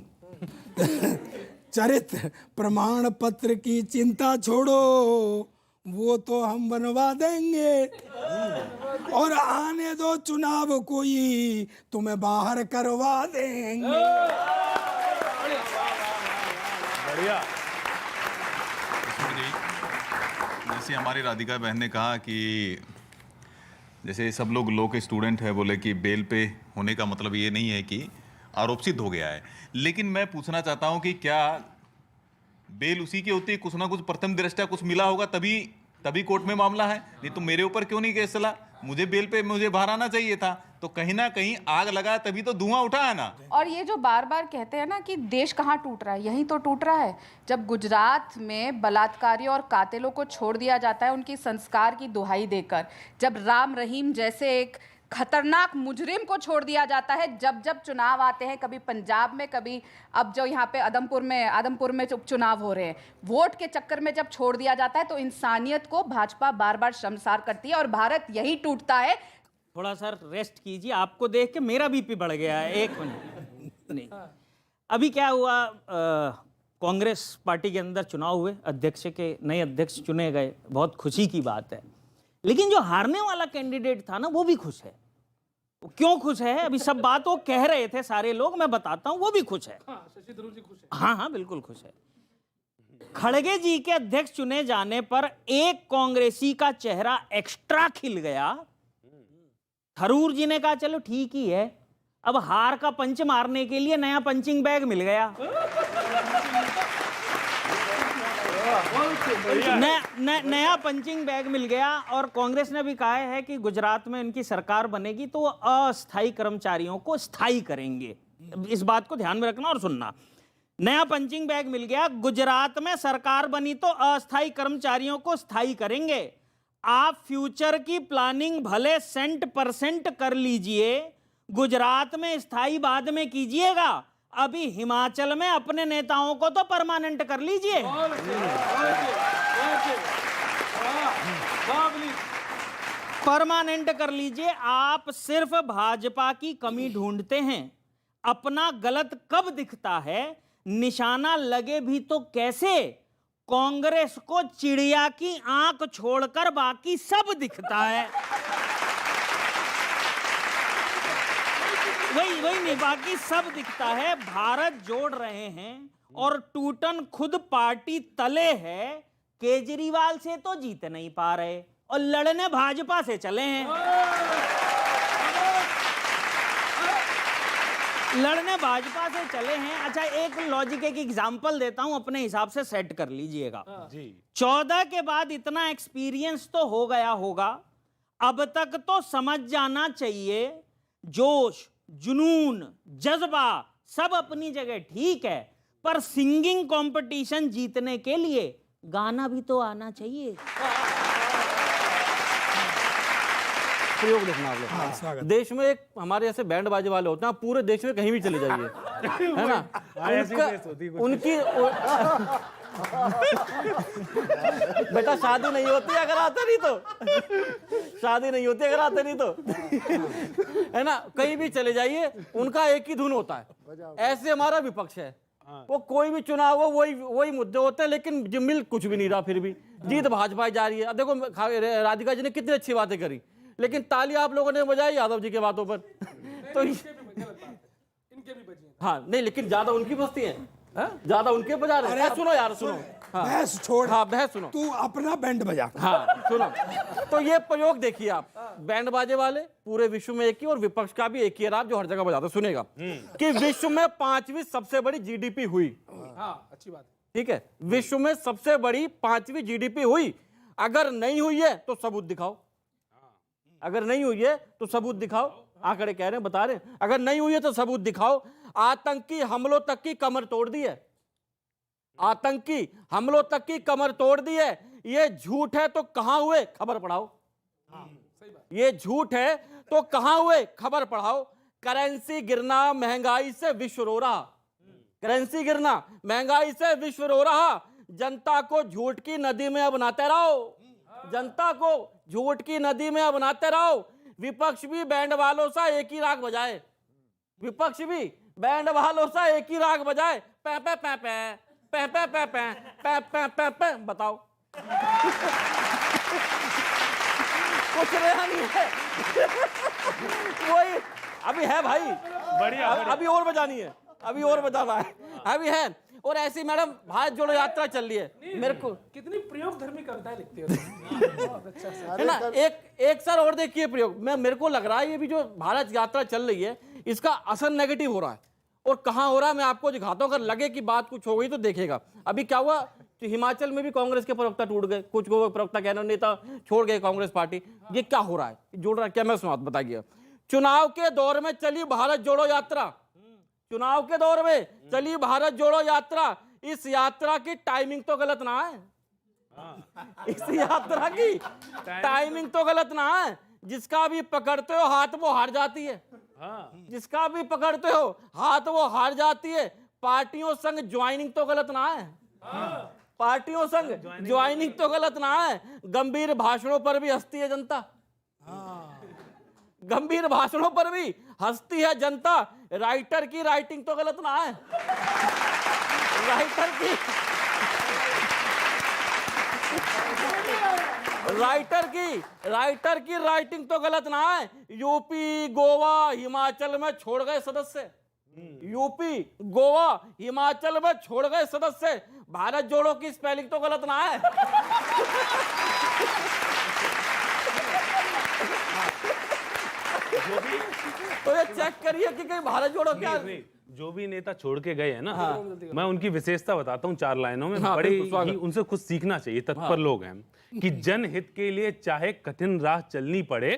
चरित्र प्रमाण पत्र की चिंता छोड़ो, वो तो हम बनवा देंगे और आने दो चुनाव कोई तुम्हें बाहर करवा देंगे। बढ़िया। जैसे हमारी राधिका बहन ने कहा कि जैसे सब लोग लॉ के स्टूडेंट है, बोले कि बेल पे होने का मतलब ये नहीं है कि आरोप सिद्ध हो गया है। लेकिन मैं पूछना चाहता हूं कि क्या बेल उसी की होती है, कुछ ना कुछ प्रथम दृष्टया कुछ मिला होगा तभी कोर्ट में मामला है। नहीं तो मेरे ऊपर क्यों नहीं केस चला? मुझे बेल पे मुझे बाहर आना चाहिए था। तो कहीं ना कहीं आग लगा तभी तो धुआं उठा है ना। और ये जो बार बार कहते हैं ना कि देश कहाँ टूट रहा है, यहीं तो टूट रहा है। जब गुजरात में बलात्कारियों और कातिलों को छोड़ दिया जाता है उनकी संस्कार की दुहाई देकर, जब राम रहीम जैसे एक खतरनाक मुजरिम को छोड़ दिया जाता है, जब जब चुनाव आते हैं, कभी पंजाब में, कभी अब जो यहाँ पे आदमपुर में उपचुनाव हो रहे हैं, वोट के चक्कर में जब छोड़ दिया जाता है तो इंसानियत को भाजपा बार बार शर्मसार करती है और भारत यही टूटता है। थोड़ा सर रेस्ट कीजिए, आपको देख के मेरा बीपी बढ़ गया है। 1 मिनट नहीं, अभी क्या हुआ, कांग्रेस पार्टी के अंदर चुनाव हुए, अध्यक्ष के नए अध्यक्ष चुने गए, बहुत खुशी की बात है। लेकिन जो हारने वाला कैंडिडेट था ना, वो भी खुश है। वो क्यों खुश है? अभी सब बात वो कह रहे थे सारे लोग, मैं बताता हूं, वो भी खुश है। शशि थरूर जी खुश है। हाँ बिल्कुल खुश है। खड़गे जी के अध्यक्ष चुने जाने पर एक कांग्रेसी का चेहरा एक्स्ट्रा खिल गया। थरूर जी ने कहा चलो ठीक ही है, अब हार का पंच मारने के लिए नया पंचिंग बैग मिल गया। नया पंचिंग बैग मिल गया। और कांग्रेस ने भी कहा है कि गुजरात में इनकी सरकार बनेगी तो वो अस्थायी कर्मचारियों को स्थायी करेंगे। इस बात को ध्यान में रखना और सुनना। नया पंचिंग बैग मिल गया, गुजरात में सरकार बनी तो अस्थायी कर्मचारियों को स्थायी करेंगे। आप फ्यूचर की प्लानिंग भले 100% कर लीजिए, गुजरात में स्थायी बाद में कीजिएगा, अभी हिमाचल में अपने नेताओं को तो परमानेंट कर लीजिए। परमानेंट कर लीजिए। आप सिर्फ भाजपा की कमी ढूंढते हैं। अपना गलत कब दिखता है? निशाना लगे भी तो कैसे? कांग्रेस को चिड़िया की आंख छोड़कर बाकी सब दिखता है। वही नहीं, बाकी सब दिखता है। भारत जोड़ रहे हैं और टूटन खुद पार्टी तले है। केजरीवाल से तो जीत नहीं पा रहे और लड़ने भाजपा से चले हैं। लड़ने भाजपा से चले हैं। अच्छा, एक लॉजिक, एक एग्जांपल देता हूं, अपने हिसाब से सेट कर लीजिएगा। 14 के बाद इतना एक्सपीरियंस तो हो गया होगा, अब तक तो समझ जाना चाहिए जोश, जुनून, जज्बा सब अपनी जगह ठीक है, पर सिंगिंग कंपटीशन जीतने के लिए गाना भी तो आना चाहिए। प्रयोग देखना आप लोग। देश में एक हमारे ऐसे बैंड बाजे वाले होते हैं, आप पूरे देश में कहीं भी चले जाइए, है ना, उनकी बेटा शादी नहीं होती अगर आते नहीं तो, शादी नहीं होती अगर आते नहीं तो, है ना, कहीं भी चले जाइए उनका एक ही धुन होता है। ऐसे हमारा विपक्ष है, वो कोई भी चुनाव हो वही मुद्दे होते हैं, लेकिन मिल कुछ भी नहीं रहा, फिर भी जीत भाजपा जा रही है। देखो राधिका जी ने कितनी अच्छी बातें करी, लेकिन ताली आप लोगों ने बजाई यादव जी के बातों पर। तो इनके भी बजी। हाँ नहीं, लेकिन ज्यादा उनकी बस्ती है, ज्यादा उनके बजा रहे हैं। सुनो यार, सुनो, बहस छोड़, हाँ बहस सुनो, तू अपना बैंड बजा। हाँ सुनो, तो ये प्रयोग देखिए आप, बैंड बाजे वाले पूरे विश्व में एक ही और विपक्ष का भी एक ही है, आप जो हर जगह बजाते सुनेगा कि विश्व में 5वीं सबसे बड़ी जीडीपी हुई। हाँ, अच्छी बात, ठीक है, विश्व में सबसे बड़ी 5वीं जीडीपी हुई। अगर नहीं हुई है तो सबूत दिखाओ, अगर नहीं हुई है तो सबूत दिखाओ। आंकड़े कह रहे हैं, बता रहे हैं, अगर नहीं हुई है तो सबूत दिखाओ। आतंकी हमलों तक की कमर तोड़ दी है, आतंकी हमलों तक की कमर तोड़ दी है। ये झूठ है तो कहां हुए, खबर पढ़ाओ। ये झूठ है तो कहां हुए, खबर पढ़ाओ। करेंसी गिरना, महंगाई से विश्व रो रहा, करेंसी गिरना, महंगाई से विश्व रो रहा। जनता को झूठ की नदी में अब नहाते रहो, जनता को झूठ की नदी में अब नहाते रहो। विपक्ष भी बैंड वालों सा एक ही राग बजाए, विपक्ष भी बैंड वालों सा एक ही राग बजाए। पै पै पै पै पै पै पै पै पै पै पै पै, बताओ कुछ रहा नहीं है। वही अभी है भाई, बढ़िया, अभी और बजानी है, अभी और बजाना है, अभी है। और ऐसी मैडम भारत जोड़ो यात्रा चल रही है, मेरे को कितनी प्रयोग धर्मी कविताएं लिखती हो। बहुत अच्छा सर। है ना, एक सर और देखिए प्रयोग। मेरे को लग रहा है ये भी जो भारत यात्रा चल रही है इसका असर नेगेटिव हो रहा है, और कहाँ हो रहा है मैं आपको दिखाता हूँ। अगर लगे कि बात कुछ हो गई तो देखिएगा। अभी क्या हुआ, तो हिमाचल में भी कांग्रेस के प्रवक्ता टूट गए, कुछ प्रवक्ता कहना नेता छोड़ गए कांग्रेस पार्टी। ये क्या हो रहा है, जोड़ रहा है क्या, मैं सुना बताइए। चुनाव के दौर में चली भारत जोड़ो यात्रा, चुनाव के दौर में चली भारत जोड़ो यात्रा। इस यात्रा की टाइमिंग तो गलत ना है, इस यात्रा की टाइमिंग तो गलत ना है। जिसका भी पकड़ते हो हाथ वो हार जाती है, जिसका भी पकड़ते हो हाथ वो हार जाती है। पार्टियों संग ज्वाइनिंग तो गलत ना है, पार्टियों संग ज्वाइनिंग तो गलत ना है। गंभीर भाषणों पर भी हंसती है जनता, गंभीर भाषणों पर भी हंसती है जनता। राइटर की राइटिंग तो गलत ना है, राइटर की राइटिंग तो गलत ना है। यूपी गोवा हिमाचल में छोड़ गए सदस्य, यूपी गोवा हिमाचल में छोड़ गए सदस्य। भारत जोड़ो की स्पेलिंग तो गलत ना है। तो ये चेक करिए कि कहीं भारत जोड़ो क्या। जो भी नेता छोड़ के गए हैं ना, मैं उनकी विशेषता बताता हूँ 4 लाइनों में। बड़े ही उनसे कुछ सीखना चाहिए, तत्पर लोग हैं कि जनहित के लिए चाहे कठिन राह चलनी पड़े,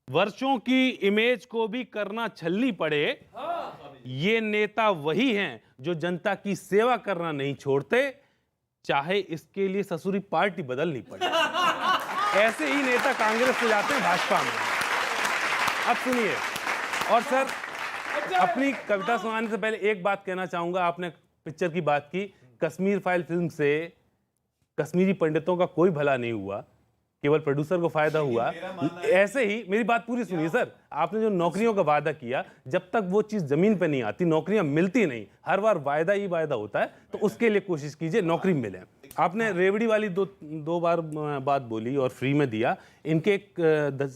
वर्षों की इमेज को भी करना छलनी पड़े, ये नेता वही हैं जो जनता की सेवा करना नहीं छोड़ते, चाहे इसके लिए ससुरी पार्टी बदलनी पड़े। ऐसे ही नेता कांग्रेस से जाते हैं भाजपा में। अब सुनिए, और सर अपनी कविता सुनाने से पहले एक बात कहना चाहूंगा। आपने पिक्चर की बात की, कश्मीर फाइल फिल्म से कश्मीरी पंडितों का कोई भला नहीं हुआ, केवल प्रोड्यूसर को फायदा हुआ। ऐसे ही मेरी बात पूरी सुनिए सर, आपने जो नौकरियों का वादा किया, जब तक वो चीज जमीन पे नहीं आती नौकरियां मिलती नहीं। हर बार वायदा ही वायदा होता है, तो उसके लिए कोशिश कीजिए नौकरी मिले। आपने रेवड़ी वाली दो बार बात बोली और फ्री में दिया। इनके एक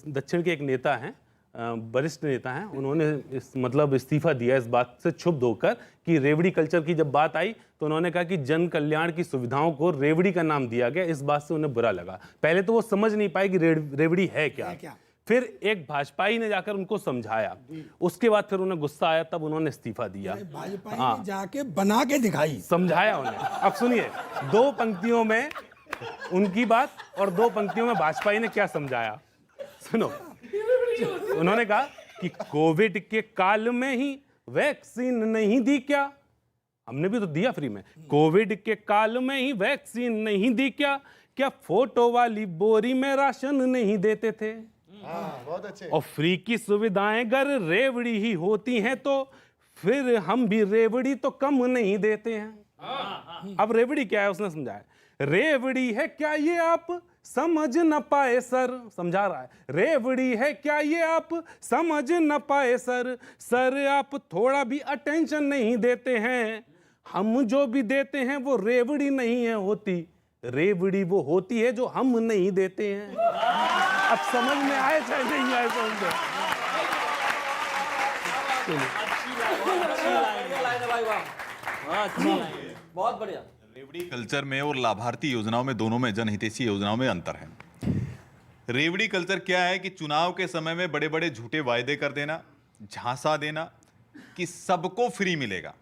दक्षिण के एक नेता हैं वरिष्ठ नेता हैं, उन्होंने मतलब इस्तीफा दिया इस बात से क्षुब्ध होकर कि रेवड़ी कल्चर की जब बात आई तो उन्होंने कहा कि जन कल्याण की सुविधाओं को रेवड़ी का नाम दिया गया, इस बात से उन्हें बुरा लगा। पहले तो वो समझ नहीं पाए कि रेवड़ी है क्या। फिर एक भाजपाई ने जाकर उनको समझाया, उसके बाद फिर उन्हें गुस्सा आया, तब उन्होंने इस्तीफा दिया। भाजपा ने जाके बना के दिखाई, समझाया उन्हें। अब सुनिए, 2 पंक्तियों में उनकी बात और 2 पंक्तियों में भाजपाई ने क्या समझाया, सुनो। उन्होंने कहा कि कोविड के काल में ही वैक्सीन नहीं दी क्या? हमने भी तो दिया फ्री में। कोविड के काल में ही वैक्सीन नहीं दी क्या? क्या फोटो वाली बोरी में राशन नहीं देते थे? बहुत अच्छे। और फ्री की सुविधाएं अगर रेवड़ी ही होती हैं तो फिर हम भी रेवड़ी तो कम नहीं देते हैं। अब रेवड़ी क्या है उसने समझाया। रेवड़ी है क्या ये आप समझ न पाए सर, समझा रहा है। रेवड़ी है क्या ये आप समझ न पाए सर, सर आप थोड़ा भी अटेंशन नहीं देते हैं। हम जो भी देते हैं वो रेवड़ी नहीं है होती, रेवड़ी वो होती है जो हम नहीं देते हैं। अब समझ में आए चाहे नहीं आए समझो। बहुत बढ़िया। रेवड़ी कल्चर में और लाभार्थी योजनाओं में, दोनों में, जनहितैषी योजनाओं में अंतर है। रेवड़ी कल्चर क्या है कि चुनाव के समय में बड़े बड़े झूठे वायदे कर देना, झांसा देना कि सबको फ्री मिलेगा।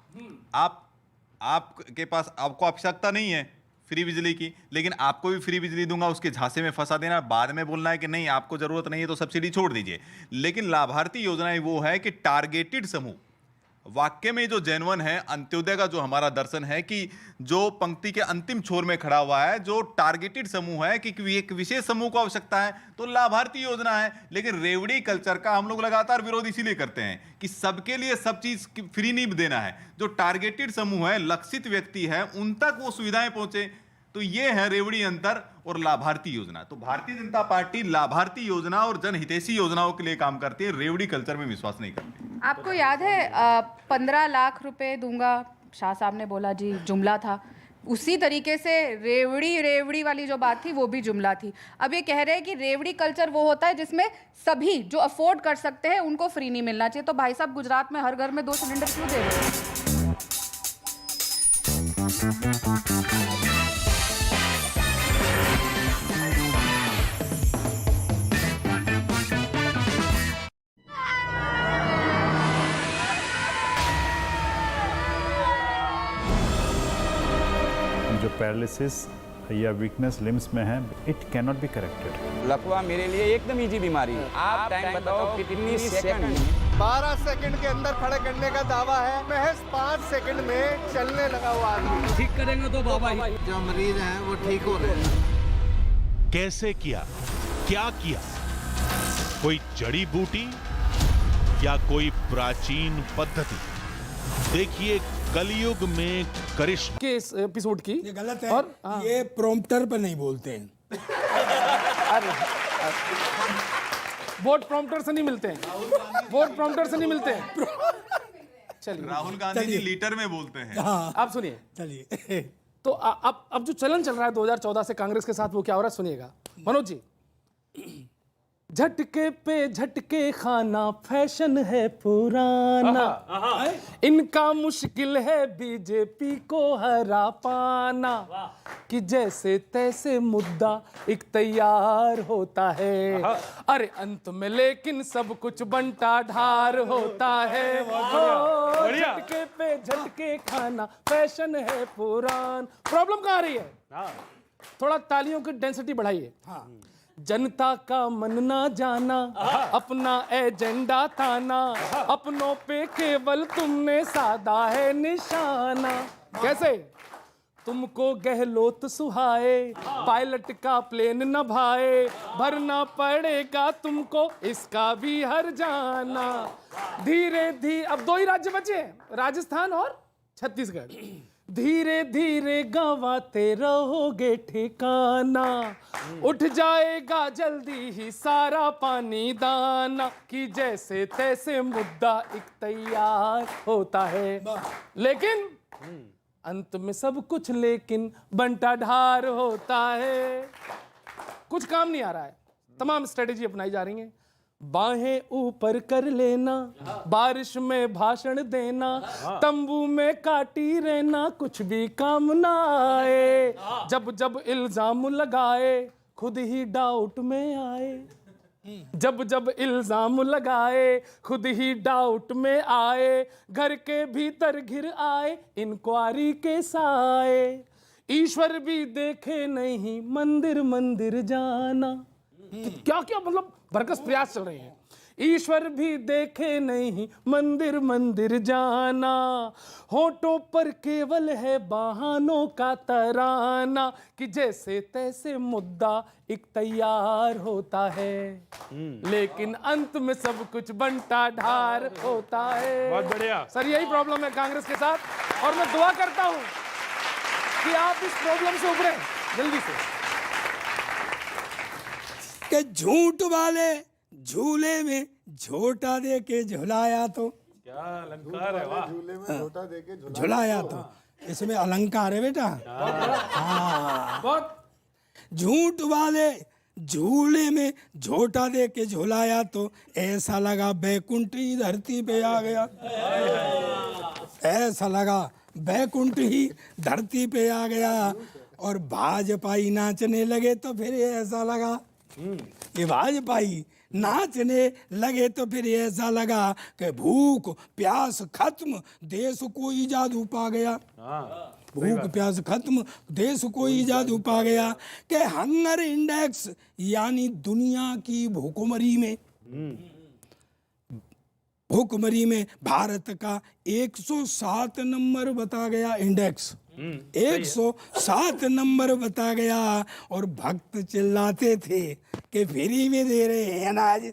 आपके पास, आपको आवश्यकता नहीं है फ्री बिजली की, लेकिन आपको भी फ्री बिजली दूंगा, उसके झांसे में फंसा देना। बाद में बोलना है कि नहीं आपको जरूरत नहीं है तो सब्सिडी छोड़ दीजिए। लेकिन लाभार्थी योजनाएं वो है कि टारगेटेड समूह, वाक्य में जो जेन्युइन है, अंत्योदय का जो हमारा दर्शन है कि जो पंक्ति के अंतिम छोर में खड़ा हुआ है, जो टारगेटेड समूह है कि एक विशेष समूह को आवश्यकता है तो लाभार्थी योजना है। लेकिन रेवड़ी कल्चर का हम लोग लगातार विरोध इसीलिए करते हैं कि सबके लिए सब चीज फ्री नहीं देना है। जो टारगेटेड समूह है, लक्षित व्यक्ति है, उन तक वो सुविधाएं पहुंचे। तो ये है रेवड़ी अंतर और लाभार्थी योजना। तो भारतीय जनता पार्टी लाभार्थी योजना और जनहितैषी योजनाओं के लिए काम करती है, रेवड़ी कल्चर में विश्वास नहीं करती। आपको याद है 15 लाख रुपए दूंगा, शाह साहब ने बोला जी, जुमला था। उसी तरीके से रेवड़ी वाली जो बात थी वो भी जुमला थी। अब ये कह रहे हैं कि रेवड़ी कल्चर वो होता है जिसमें सभी जो अफोर्ड कर सकते हैं उनको फ्री नहीं मिलना चाहिए। तो भाई साहब, गुजरात में हर घर में 2 सिलेंडर क्यों दे रहे हैं? जो पैरालिसिस या वीकनेस लिम्स में है, it can not be corrected. लकवा मेरे लिए एकदम इजी बीमारी है। आप टाइम बताओ कितनी सेकंड? 12 सेकंड के अंदर खड़े करने का दावा है, महज 5 सेकंड में चलने लगा हुआ आदमी। ठीक करेंगे तो बाबा ही। जो मरीज हैं वो ठीक हो रहे हैं। कैसे किया, क्या किया? कोई जड़ी बूटी या कोई प्राचीन पद्धति? देखिए कलयुग में करिश्मा के इस एपिसोड की। ये गलत है। और ये प्रॉम्प्टर पर नहीं बोलते हैं। वोट प्रॉम्प्टर से नहीं मिलते हैं, वोट प्रॉम्प्टर से नहीं मिलते हैं। चलिए, राहुल गांधी जी लीटर में बोलते हैं। आप सुनिए। चलिए। तो अब जो चलन चल रहा है 2014 से कांग्रेस के साथ, वो क्या हो रहा है सुनिएगा। मनोज जी, झटके पे झटके खाना फैशन है पुराना, इनका मुश्किल है बीजेपी को हरा पाना, कि जैसे तैसे मुद्दा एक तैयार होता है, अरे अंत में लेकिन सब कुछ बंटा ढार होता है। झटके पे झटके खाना फैशन है पुरान। प्रॉब्लम कहाँ आ रही है? थोड़ा तालियों की डेंसिटी बढ़ाइए। जनता का मन ना जाना, अपना एजेंडा थाना, अपनों पे केवल तुमने साधा है निशाना। कैसे? तुमको गहलोत सुहाए, पायलट का प्लेन न भाए, भरना पड़ेगा तुमको इसका भी हर जाना। धीरे धीरे, अब 2 ही राज्य बचे हैं, राजस्थान और छत्तीसगढ़। धीरे धीरे गंवाते रहोगे ठिकाना, उठ जाएगा जल्दी ही सारा पानी दाना, कि जैसे तैसे मुद्दा एक तैयार होता है, लेकिन अंत में सब कुछ लेकिन बंटा ढार होता है। कुछ काम नहीं आ रहा है, तमाम स्ट्रेटेजी अपनाई जा रही है। बाहें ऊपर कर लेना, बारिश में भाषण देना, तंबू में काटी रहना, कुछ भी काम ना आए, जब जब इल्जाम लगाए खुद ही डाउट में आए, जब जब इल्जाम लगाए खुद ही डाउट में आए, घर के भीतर घिर आए इंक्वायरी के साए, ईश्वर भी देखे नहीं मंदिर मंदिर जाना। क्या क्या मतलब भरकस प्रयास चल रहे हैं। ईश्वर भी देखे नहीं मंदिर मंदिर जाना, होठों पर केवल है बहानों का तराना, कि जैसे तैसे मुद्दा एक तैयार होता है, लेकिन अंत में सब कुछ बंटा ढार होता है। बहुत बढ़िया सर, यही प्रॉब्लम है कांग्रेस के साथ, और मैं दुआ करता हूं कि आप इस प्रॉब्लम से उभरें जल्दी से। कि झूठ वाले झूले में झोटा दे के झुलाया तो, क्या अलंकार है, वाह। झूले में झोटा देके झुलाया तो, इसमें अलंकार है बेटा। बहुत झूठ वाले झूले में झोटा दे के झुलाया तो, ऐसा लगा बैकुंठ ही धरती पे आ गया, ऐसा लगा बैकुंठ ही धरती पे आ गया, और भाजपाई नाचने लगे तो फिर ऐसा लगा, ये भाजपाई नाचने लगे तो फिर ऐसा लगा कि भूख प्यास खत्म देश को ही जादू पा गया, भूख प्यास खत्म देश को ही जादू पा गया, कि हंगर इंडेक्स यानी दुनिया की भूखमरी में भारत का 107 नंबर बता गया, इंडेक्स 107 नंबर बता गया, और भक्त चिल्लाते थे कि फ्री में दे रहे हैं अनाज,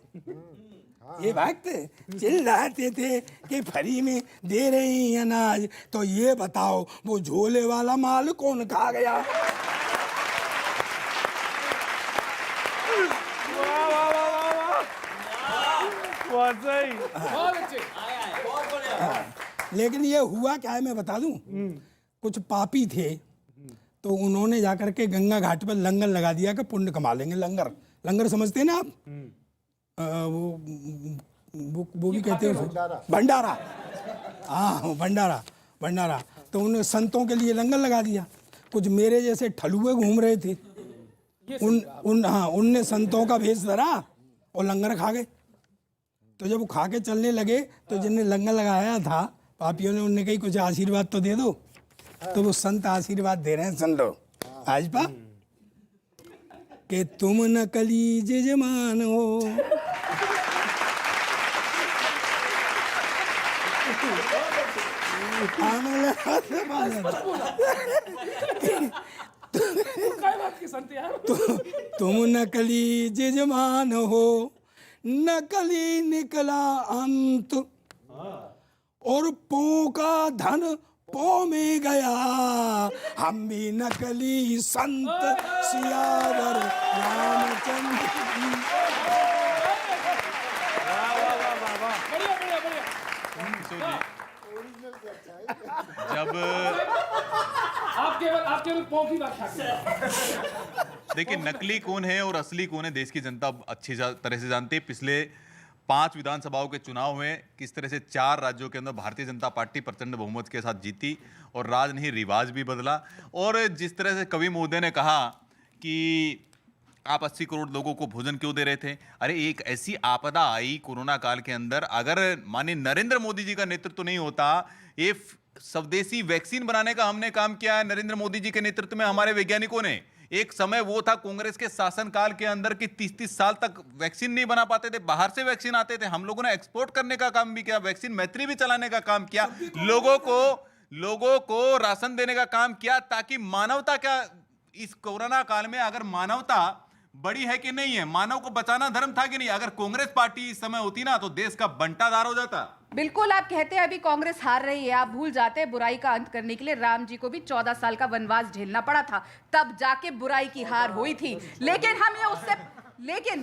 ये भक्त चिल्लाते थे कि फ्री में दे रहे हैं अनाज, तो ये बताओ वो झोले वाला माल कौन खा गया? बहुत सही। बहुत अच्छे। लेकिन ये हुआ क्या है मैं बता दूं, कुछ पापी थे तो उन्होंने जाकर के गंगा घाट पर लंगर लगा दिया कि पुण्य कमा लेंगे। लंगर, लंगर समझते हैं ना आप? वो भी कहते हैं भंडारा, हाँ भंडारा, भंडारा। तो उन्होंने संतों के लिए लंगर लगा दिया। कुछ मेरे जैसे ठलुए घूम रहे थे, उनने संतों का भेष धरा और लंगर खा गए। तो जब वो खा के चलने लगे तो जिनने लंगर लगाया था पापियों ने, उनने कही कुछ आशीर्वाद तो दे दो, तो वो संत आशीर्वाद दे रहे हैं, सुन लो भाजपा, कि तुम नकली जजमान हो, तुम नकली जजमान हो, नकली निकला अंत, और पौ का धन पौ में गया, हम भी नकली संत सियावर रामचंद्र की। जब आप केवल पौ की व्याख्या करें। देखिए, नकली कौन है और असली कौन है देश की जनता अच्छी तरह से जानती है। पिछले 5 विधानसभाओं के चुनाव में किस तरह से 4 राज्यों के अंदर भारतीय जनता पार्टी प्रचंड बहुमत के साथ जीती और राज नहीं रिवाज भी बदला। और जिस तरह से कवि महोदय ने कहा कि आप 80 करोड़ लोगों को भोजन क्यों दे रहे थे, अरे एक ऐसी आपदा आई कोरोना काल के अंदर, अगर माननीय नरेंद्र मोदी जी का नेतृत्व नहीं होता, ये स्वदेशी वैक्सीन बनाने का हमने काम किया है नरेंद्र मोदी जी के नेतृत्व में, हमारे वैज्ञानिकों ने। एक समय वो था कांग्रेस के शासनकाल के अंदर कि 30-30 साल तक वैक्सीन नहीं बना पाते थे, बाहर से वैक्सीन आते थे। हम लोगों ने एक्सपोर्ट करने का काम भी किया, वैक्सीन मैत्री भी चलाने का काम किया, लोगों को राशन देने का काम किया, ताकि मानवता क्या इस कोरोना काल में, अगर मानवता बड़ी है कि नहीं है, मानव को बचाना धर्म था कि नहीं, अगर कांग्रेस पार्टी इस समय होती ना तो देश का बंटाधार हो जाता। बिल्कुल, आप कहते हैं अभी कांग्रेस हार रही है, आप भूल जाते हैं बुराई का अंत करने के लिए राम जी को भी 14 साल का वनवास झेलना पड़ा था, तब जाके बुराई की हार हुई थी। लेकिन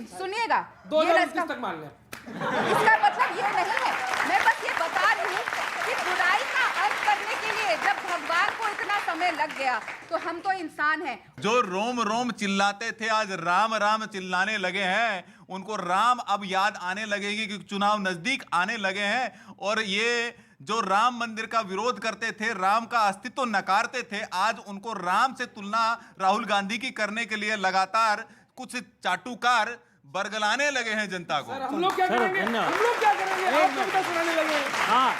सुनिएगा, तक मान लें, इसका मतलब ये नहीं है, मैं बस ये बता रही हूँ कि बुराई का अंत करने के लिए देखिए, जब भगवान को इतना समय लग गया तो हम तो इंसान हैं। जो रोम रोम चिल्लाते थे आज राम राम चिल्लाने लगे हैं, उनको राम अब याद आने लगेगी क्योंकि चुनाव नजदीक आने लगे हैं। और ये जो राम मंदिर का विरोध करते थे, राम का अस्तित्व नकारते थे, आज उनको राम से तुलना राहुल गांधी की करने के लिए लगातार कुछ चाटुकार बरगलाने लगे हैं जनता को। हम लोग क्या करेंगे? हम लोग क्या करेंगे? आप कविता सुनाने लगे। हाँ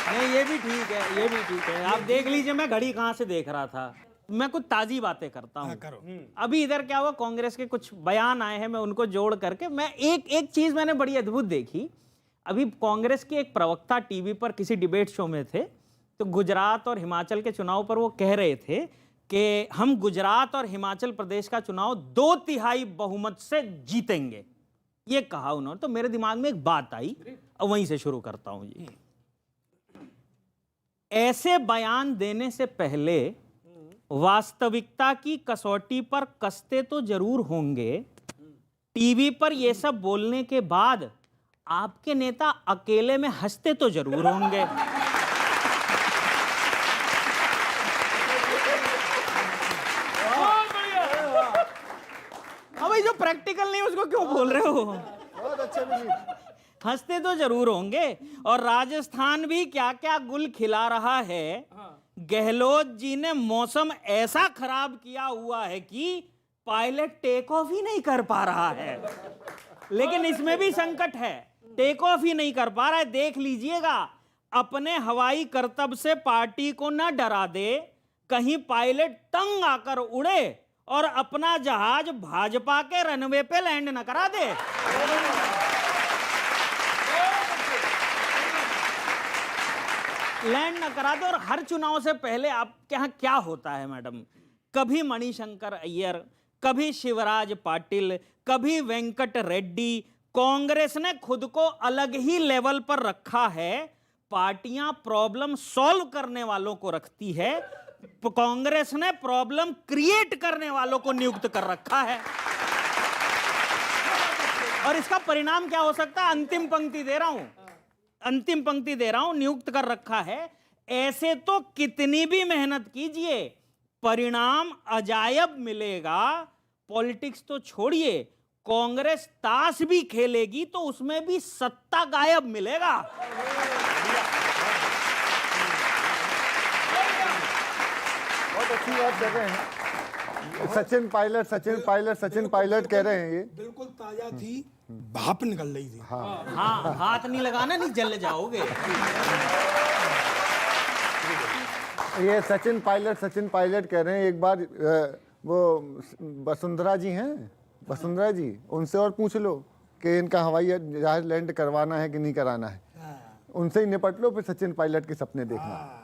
नहीं, ये भी ठीक है, ये भी ठीक है। आप देख लीजिए, मैं घड़ी कहाँ से देख रहा था। मैं कुछ ताजी बातें करता हूँ। अभी इधर क्या हुआ, कांग्रेस के कुछ बयान आए हैं, मैं उनको जोड़ करके मैं एक चीज मैंने बड़ी अद्भुत देखी। अभी कांग्रेस के एक प्रवक्ता टीवी पर किसी डिबेट शो में थे, तो गुजरात और हिमाचल के चुनाव पर वो कह रहे थे कि हम गुजरात और हिमाचल प्रदेश का चुनाव 2/3 बहुमत से जीतेंगे, ये कहा उन्होंने। तो मेरे दिमाग में एक बात आई, अब वहीं से शुरू करता हूं जी। ऐसे बयान देने से पहले वास्तविकता की कसौटी पर कसते तो जरूर होंगे। टीवी पर ये सब बोलने के बाद आपके नेता अकेले में हंसते तो जरूर होंगे। अब भाई जो प्रैक्टिकल नहीं उसको क्यों बोल रहे हो? बहुत अच्छे विनीत। हंसते तो जरूर होंगे। और राजस्थान भी क्या क्या गुल खिला रहा है। गहलोत जी ने मौसम ऐसा खराब किया हुआ है कि पायलट टेक ऑफ ही नहीं कर पा रहा है। लेकिन इसमें भी संकट है, टेक ऑफ ही नहीं कर पा रहा है। देख लीजिएगा, अपने हवाई करतब से पार्टी को न डरा दे, कहीं पायलट तंग आकर उड़े और अपना जहाज भाजपा के रनवे पे लैंड न करा दे। लैंड न करा दे। और हर चुनाव से पहले आपके यहाँ क्या होता है मैडम, कभी मणिशंकर अय्यर, कभी शिवराज पाटिल, कभी वेंकट रेड्डी। कांग्रेस ने खुद को अलग ही लेवल पर रखा है। पार्टियां प्रॉब्लम सॉल्व करने वालों को रखती है, कांग्रेस ने प्रॉब्लम क्रिएट करने वालों को नियुक्त कर रखा है। और इसका परिणाम क्या हो सकता है? अंतिम पंक्ति दे रहा हूं, अंतिम पंक्ति दे रहा हूं, नियुक्त कर रखा है। ऐसे तो कितनी भी मेहनत कीजिए, परिणाम अजायब मिलेगा। पॉलिटिक्स तो छोड़िए, कांग्रेस ताश भी खेलेगी तो उसमें भी सत्ता गायब मिलेगा। बहुत अच्छी बात कर रहे हैं। सचिन पायलट, सचिन पायलट, सचिन पायलट कह रहे हैं। ये बिल्कुल ताजा थी, भाप निकल रही थी। हाँ, हाथ नहीं लगाना, नहीं जल जाओगे। ये सचिन पायलट कह रहे हैं। एक बार वो वसुंधरा जी हैं, वसुंधरा जी, उनसे और पूछ लो कि इनका हवाई जहाज लैंड करवाना है कि नहीं कराना है। उनसे ही निपट लो, फिर सचिन पायलट के सपने देखना।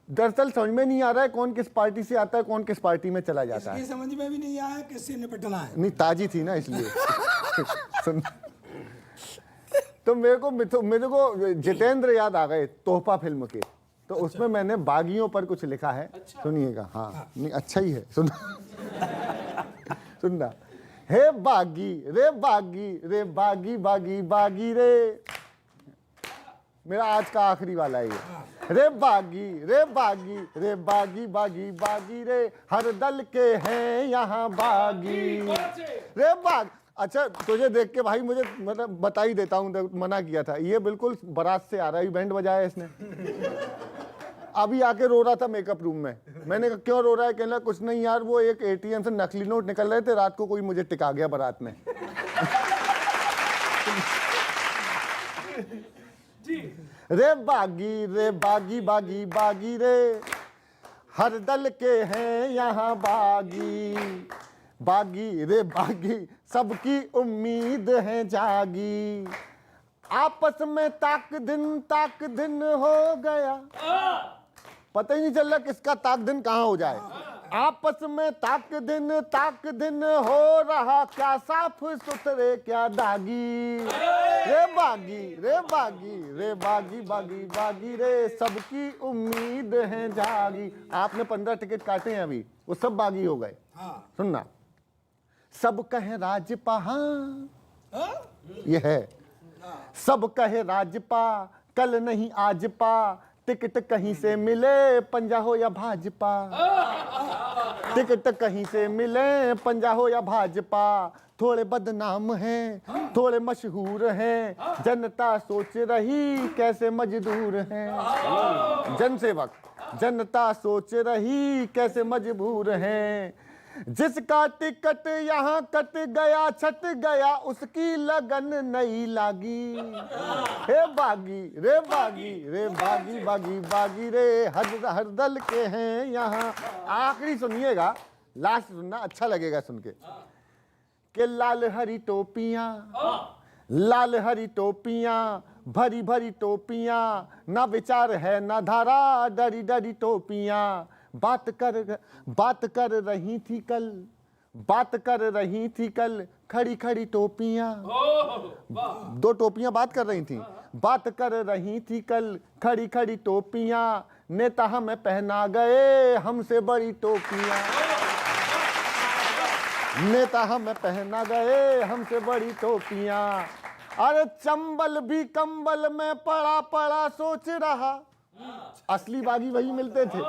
दरअसल समझ में नहीं आ रहा है कौन किस पार्टी से आता है, कौन किस पार्टी में चला जाता है। समझ में भी नहीं आया किससे निपटना है। नहीं, ताजी थी ना इसलिए। तो मेरे को जितेंद्र याद आ गए तोहफा फिल्म के। तो उसमें मैंने बागियों पर कुछ लिखा है। सुनिएगा। हाँ, नहीं अच्छा ही है, सुनना। हे बागी रे बागी रे बागी बागी बागी रे, मेरा आज का आखिरी वाला है ये। रे बागी रे बागी रे बागी बागी बागी रे, हर दल के हैं यहाँ बागी रे बाग। अच्छा, तुझे देख के भाई मुझे मतलब बता ही देता हूँ, मना किया था। ये बिल्कुल बारात से आ रहा है, बैंड बजाया इसने। अभी आके रो रहा था मेकअप रूम में। मैंने कहा क्यों रो रहा है? कहना कुछ नहीं यार, वो एक एटीएम से नकली नोट निकल रहे थे, रात को कोई मुझे टिका गया बारात में। रे बागी बागी बागी रे, हर दल के हैं यहाँ बागी बागी रे बागी, सबकी उम्मीद है जागी। आपस में ताक दिन हो गया, पता ही नहीं चल रहा किसका ताक दिन कहाँ हो जाए। आपस में ताक दिन हो रहा, क्या साफ सुथरे क्या दागी। रे बागी रे बागी रे बागी बागी बागी रे, सबकी उम्मीद है जागी। आपने 15 टिकट काटे हैं अभी, वो सब बागी हो गए। सुनना, सब कहे राजपा, हाँ ये है, सब कहे राजपा कल नहीं आज पा, टिकट कहीं से मिले पंजा हो या भाजपा, टिकट कहीं से मिले पंजा हो या भाजपा, थोड़े बदनाम हैं थोड़े मशहूर हैं, जनता सोच रही कैसे मजदूर हैं, जनसेवक जनता सोच रही कैसे मजबूर हैं, जिसका टिकट यहाँ कट गया छट गया उसकी लगन नहीं लागी, हे बागी रे बागी रे बागी बागी बागी रे हर दल के हैं यहाँ। आखिरी सुनिएगा, लास्ट सुनना अच्छा लगेगा सुन के लाल हरी टोपियां, लाल हरी टोपियां, भरी भरी टोपियां, ना विचार है ना धारा, डरी डरी टोपियां, बात कर रही थी कल, बात कर रही थी कल खड़ी खड़ी टोपियां, दो टोपियां बात कर रही थी, बात कर रही थी कल खड़ी खड़ी टोपियां, नेता हमें पहना गए हमसे बड़ी टोपियां, नेता हमें पहना गए हमसे बड़ी टोपियां, अरे चंबल भी कंबल में पड़ा पड़ा सोच रहा, असली बागी वही मिलते थे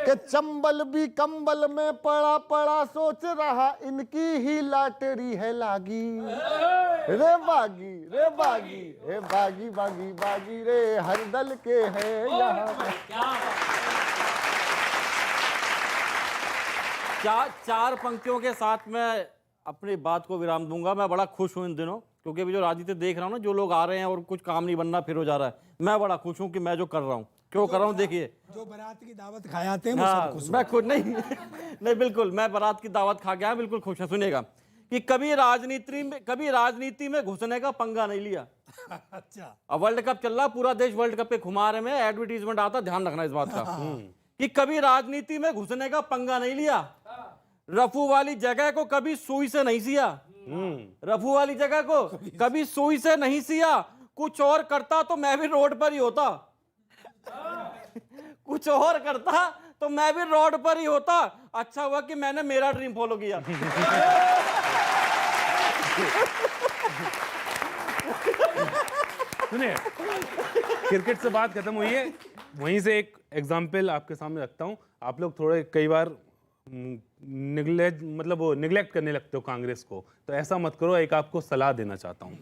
कि चंबल भी कंबल में पड़ा पड़ा सोच रहा, इनकी ही लॉटरी है लागी, रे बागी रे बागी रे बागी बागी बागी रे हर दल के हैं यहाँ। चार पंक्तियों के साथ मैं अपनी बात को विराम दूंगा। मैं बड़ा खुश हूं इन दिनों, क्योंकि अभी जो राजनीति देख रहा हूं ना, जो लोग आ रहे हैं और कुछ काम नहीं बनना फिर हो जा रहा है, मैं बड़ा खुश हूं कि मैं जो कर रहा हूं, क्यों कर रहा हूं देखिए। जो बारात की दावत खाए आते हैं वो हाँ, सब खुश मैं खुद नहीं बिल्कुल, मैं बारात की दावत खा गया, बिल्कुल खुश है। सुनिएगा कि कभी राजनीति में घुसने का पंगा नहीं लिया। अच्छा, अब वर्ल्ड कप चल रहा, पूरा देश वर्ल्ड कप के खुमार में, एडवर्टीजमेंट आता, ध्यान रखना इस बात का कि कभी राजनीति में घुसने का पंगा नहीं लिया, रफू वाली जगह को कभी सुई से नहीं सिया, रफू वाली जगह को कभी सुई से नहीं सिया, कुछ और करता तो मैं भी रोड पर ही होता, कुछ और करता तो मैं भी रोड पर ही होता, अच्छा हुआ कि मैंने मेरा ड्रीम फॉलो किया। सुनिए, क्रिकेट से बात खत्म हुई है, वहीं से एक एग्जाम्पल आपके सामने रखता हूं। आप लोग थोड़े कई बार निगलेक्ट करने लगते हो कांग्रेस को, तो ऐसा मत करो। एक आपको सलाह देना चाहता हूं,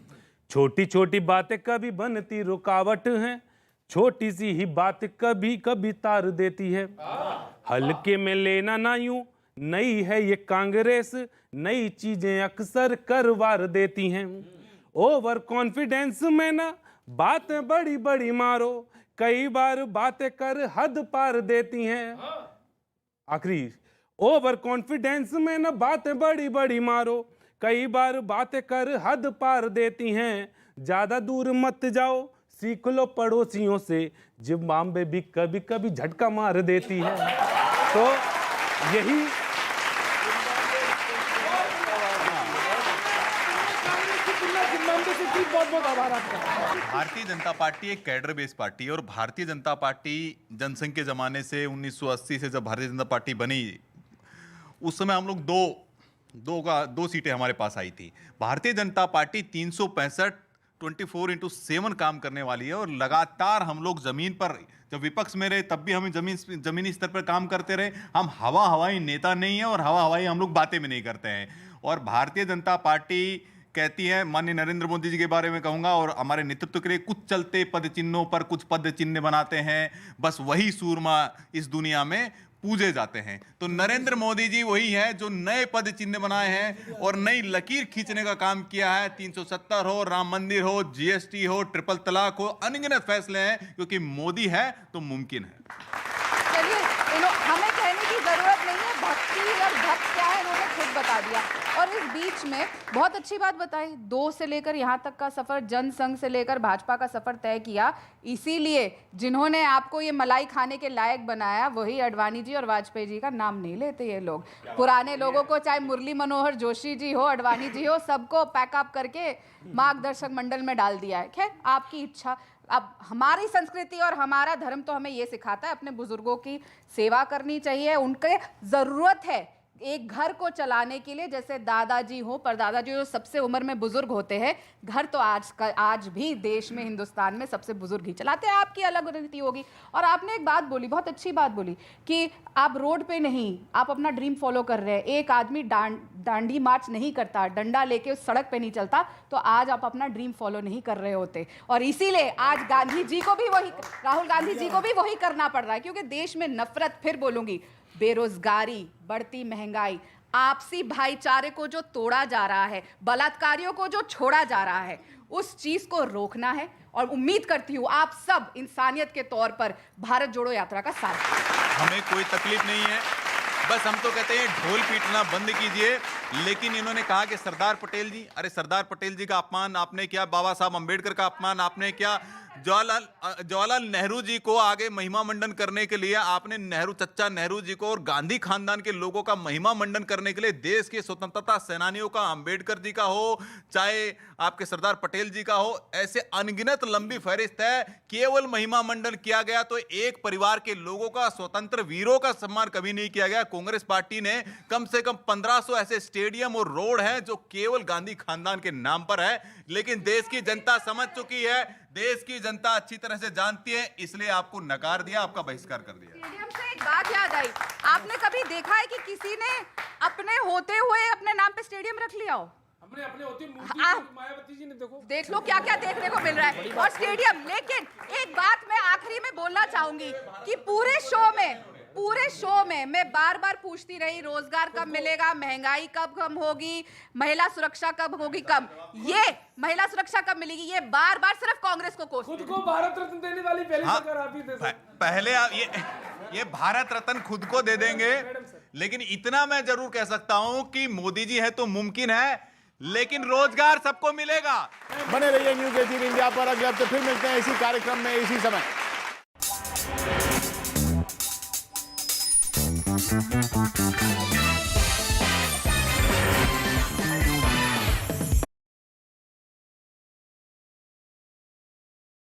छोटी छोटी बातें कभी बनती रुकावट हैं, छोटी सी ही बात कभी कभी तार देती है, हल्के में लेना ना यूं, नई है ये कांग्रेस, नई चीजें अक्सर करवार देती हैं, ओवर कॉन्फिडेंस में ना बातें बड़ी बड़ी मारो, कई बार बातें कर हद पार देती हैं। आखिरी, ओवर कॉन्फिडेंस में ना बातें बड़ी बड़ी मारो, कई बार बातें कर हद पार देती हैं, ज्यादा दूर मत जाओ, सीख लो पड़ोसियों से, जिम्बाब्वे भी कभी कभी झटका मार देती है। तो यही बहुत आभार आपका। भारतीय जनता पार्टी एक कैडर बेस्ड पार्टी है, और भारतीय जनता पार्टी जनसंघ के जमाने से 1980 से जब भारतीय जनता पार्टी बनी, उस समय हम लोग दो सीटें हमारे पास आई थी। भारतीय जनता पार्टी 365 24/7 काम करने वाली है, और लगातार हम लोग जमीन पर, जब विपक्ष में रहे तब भी हमें जमीनी स्तर पर काम करते रहे। हम हवाई नेता नहीं है, और हवाई हम लोग बातें भी नहीं करते हैं। और भारतीय जनता पार्टी कहती है, माननीय नरेंद्र मोदी जी के बारे में कहूंगा, और हमारे नेतृत्व के लिए कुछ चलते पद चिन्हों पर कुछ पद चिन्ह बनाते हैं, बस वही सूरमा इस दुनिया में पूजे जाते हैं। तो नरेंद्र मोदी जी वही है जो नए पद चिन्ह बनाए हैं और नई लकीर खींचने का काम किया है। 370 हो, राम मंदिर हो, जीएसटी हो, ट्रिपल तलाक हो, अनगिनत फैसले हैं, क्योंकि मोदी है तो मुमकिन है। चलिए, हमें कहने की जरूरत नहीं है, भक्ति और भक्त क्या है इन्होंने खुद बता दिया। और इस बीच में बहुत अच्छी बात बताई, 2 से लेकर यहाँ तक का सफर, जनसंघ से लेकर भाजपा का सफर तय किया। इसीलिए जिन्होंने आपको ये मलाई खाने के लायक बनाया, वही अडवाणी जी और वाजपेयी जी का नाम नहीं लेते ये लोग। पुराने लोगों को, चाहे मुरली मनोहर जोशी जी हो, अडवाणी जी हो, सबको पैकअप करके मार्गदर्शक मंडल में डाल दिया है। खैर, आपकी इच्छा। अब हमारी संस्कृति और हमारा धर्म तो हमें ये सिखाता है अपने बुजुर्गों की सेवा करनी चाहिए, उनके ज़रूरत है एक घर को चलाने के लिए, जैसे दादाजी हो, परदादाजी जो सबसे उम्र में बुजुर्ग होते हैं, घर तो आज भी देश में, हिंदुस्तान में सबसे बुजुर्ग ही चलाते हैं। आपकी अलग रणनीति होगी। और आपने एक बात बोली, बहुत अच्छी बात बोली, कि आप रोड पे नहीं, आप अपना ड्रीम फॉलो कर रहे हैं। एक आदमी डांडी मार्च नहीं करता, डंडा लेके उस सड़क पे नहीं चलता, तो आज आप अपना ड्रीम फॉलो नहीं कर रहे होते। और इसीलिए आज गांधी जी को भी वही, राहुल गांधी जी को भी वही करना पड़ रहा है, क्योंकि देश में नफरत, फिर बोलूंगी, बेरोजगारी, बढ़ती महंगाई, आपसी भाईचारे को जो तोड़ा जा रहा है, बलात्कारियों को जो छोड़ा जा रहा है, उस चीज को रोकना है। और उम्मीद करती हूं आप सब इंसानियत के तौर पर भारत जोड़ो यात्रा का साथ दें। हमें कोई तकलीफ नहीं है, बस हम तो कहते हैं ढोल पीटना बंद कीजिए। लेकिन इन्होंने कहा कि सरदार पटेल जी, अरे सरदार पटेल जी का अपमान आपने किया, बाबा साहब अंबेडकर का अपमान आपने किया, जवाहरलाल नेहरू जी को आगे महिमा मंडन करने के लिए आपने चचा नेहरू जी को और गांधी खानदान के लोगों का महिमा मंडन करने के लिए देश के स्वतंत्रता सेनानियों का, अंबेडकर जी का हो, चाहे आपके सरदार पटेल जी का हो, ऐसे अनगिनत लंबी फहरिस्त है। केवल महिमा मंडन किया गया तो एक परिवार के लोगों का, स्वतंत्र वीरों का सम्मान कभी नहीं किया गया। कांग्रेस पार्टी ने कम से कम 1500 ऐसे स्टेडियम और रोड हैं जो केवल गांधी खानदान के नाम पर है। लेकिन देश की जनता समझ चुकी है, देश की जनता अच्छी तरह से जानती है, इसलिए आपको नकार दिया, आपका बहिष्कार कर दिया। स्टेडियम से एक बात याद आई, आपने कभी देखा है कि किसी ने अपने होते हुए अपने नाम पे स्टेडियम रख लिया हो? हमने अपने होती मूर्ति मायावती जी ने देखो, देख लो क्या क्या देखने को मिल रहा है, और स्टेडियम। लेकिन एक बात मैं आखिरी में बोलना चाहूंगी कि पूरे शो में मैं बार बार पूछती रही, रोजगार कब मिलेगा, महंगाई कब कम होगी, महिला सुरक्षा कब होगी कम, ये महिला सुरक्षा कब मिलेगी, ये बार बार सिर्फ कांग्रेस को कोसते। खुद को भारत रत्न देने वाली पहली सरकार आप ही थे सर। पहले आप ये भारत रत्न खुद को दे देंगे, लेकिन इतना मैं जरूर कह सकता हूं कि मोदी जी है तो मुमकिन है, लेकिन रोजगार सबको मिलेगा। बने रहिए न्यूज़ 18 इंडिया पर। अगले हफ्ते फिर मिलते हैं इसी कार्यक्रम में, इसी समय।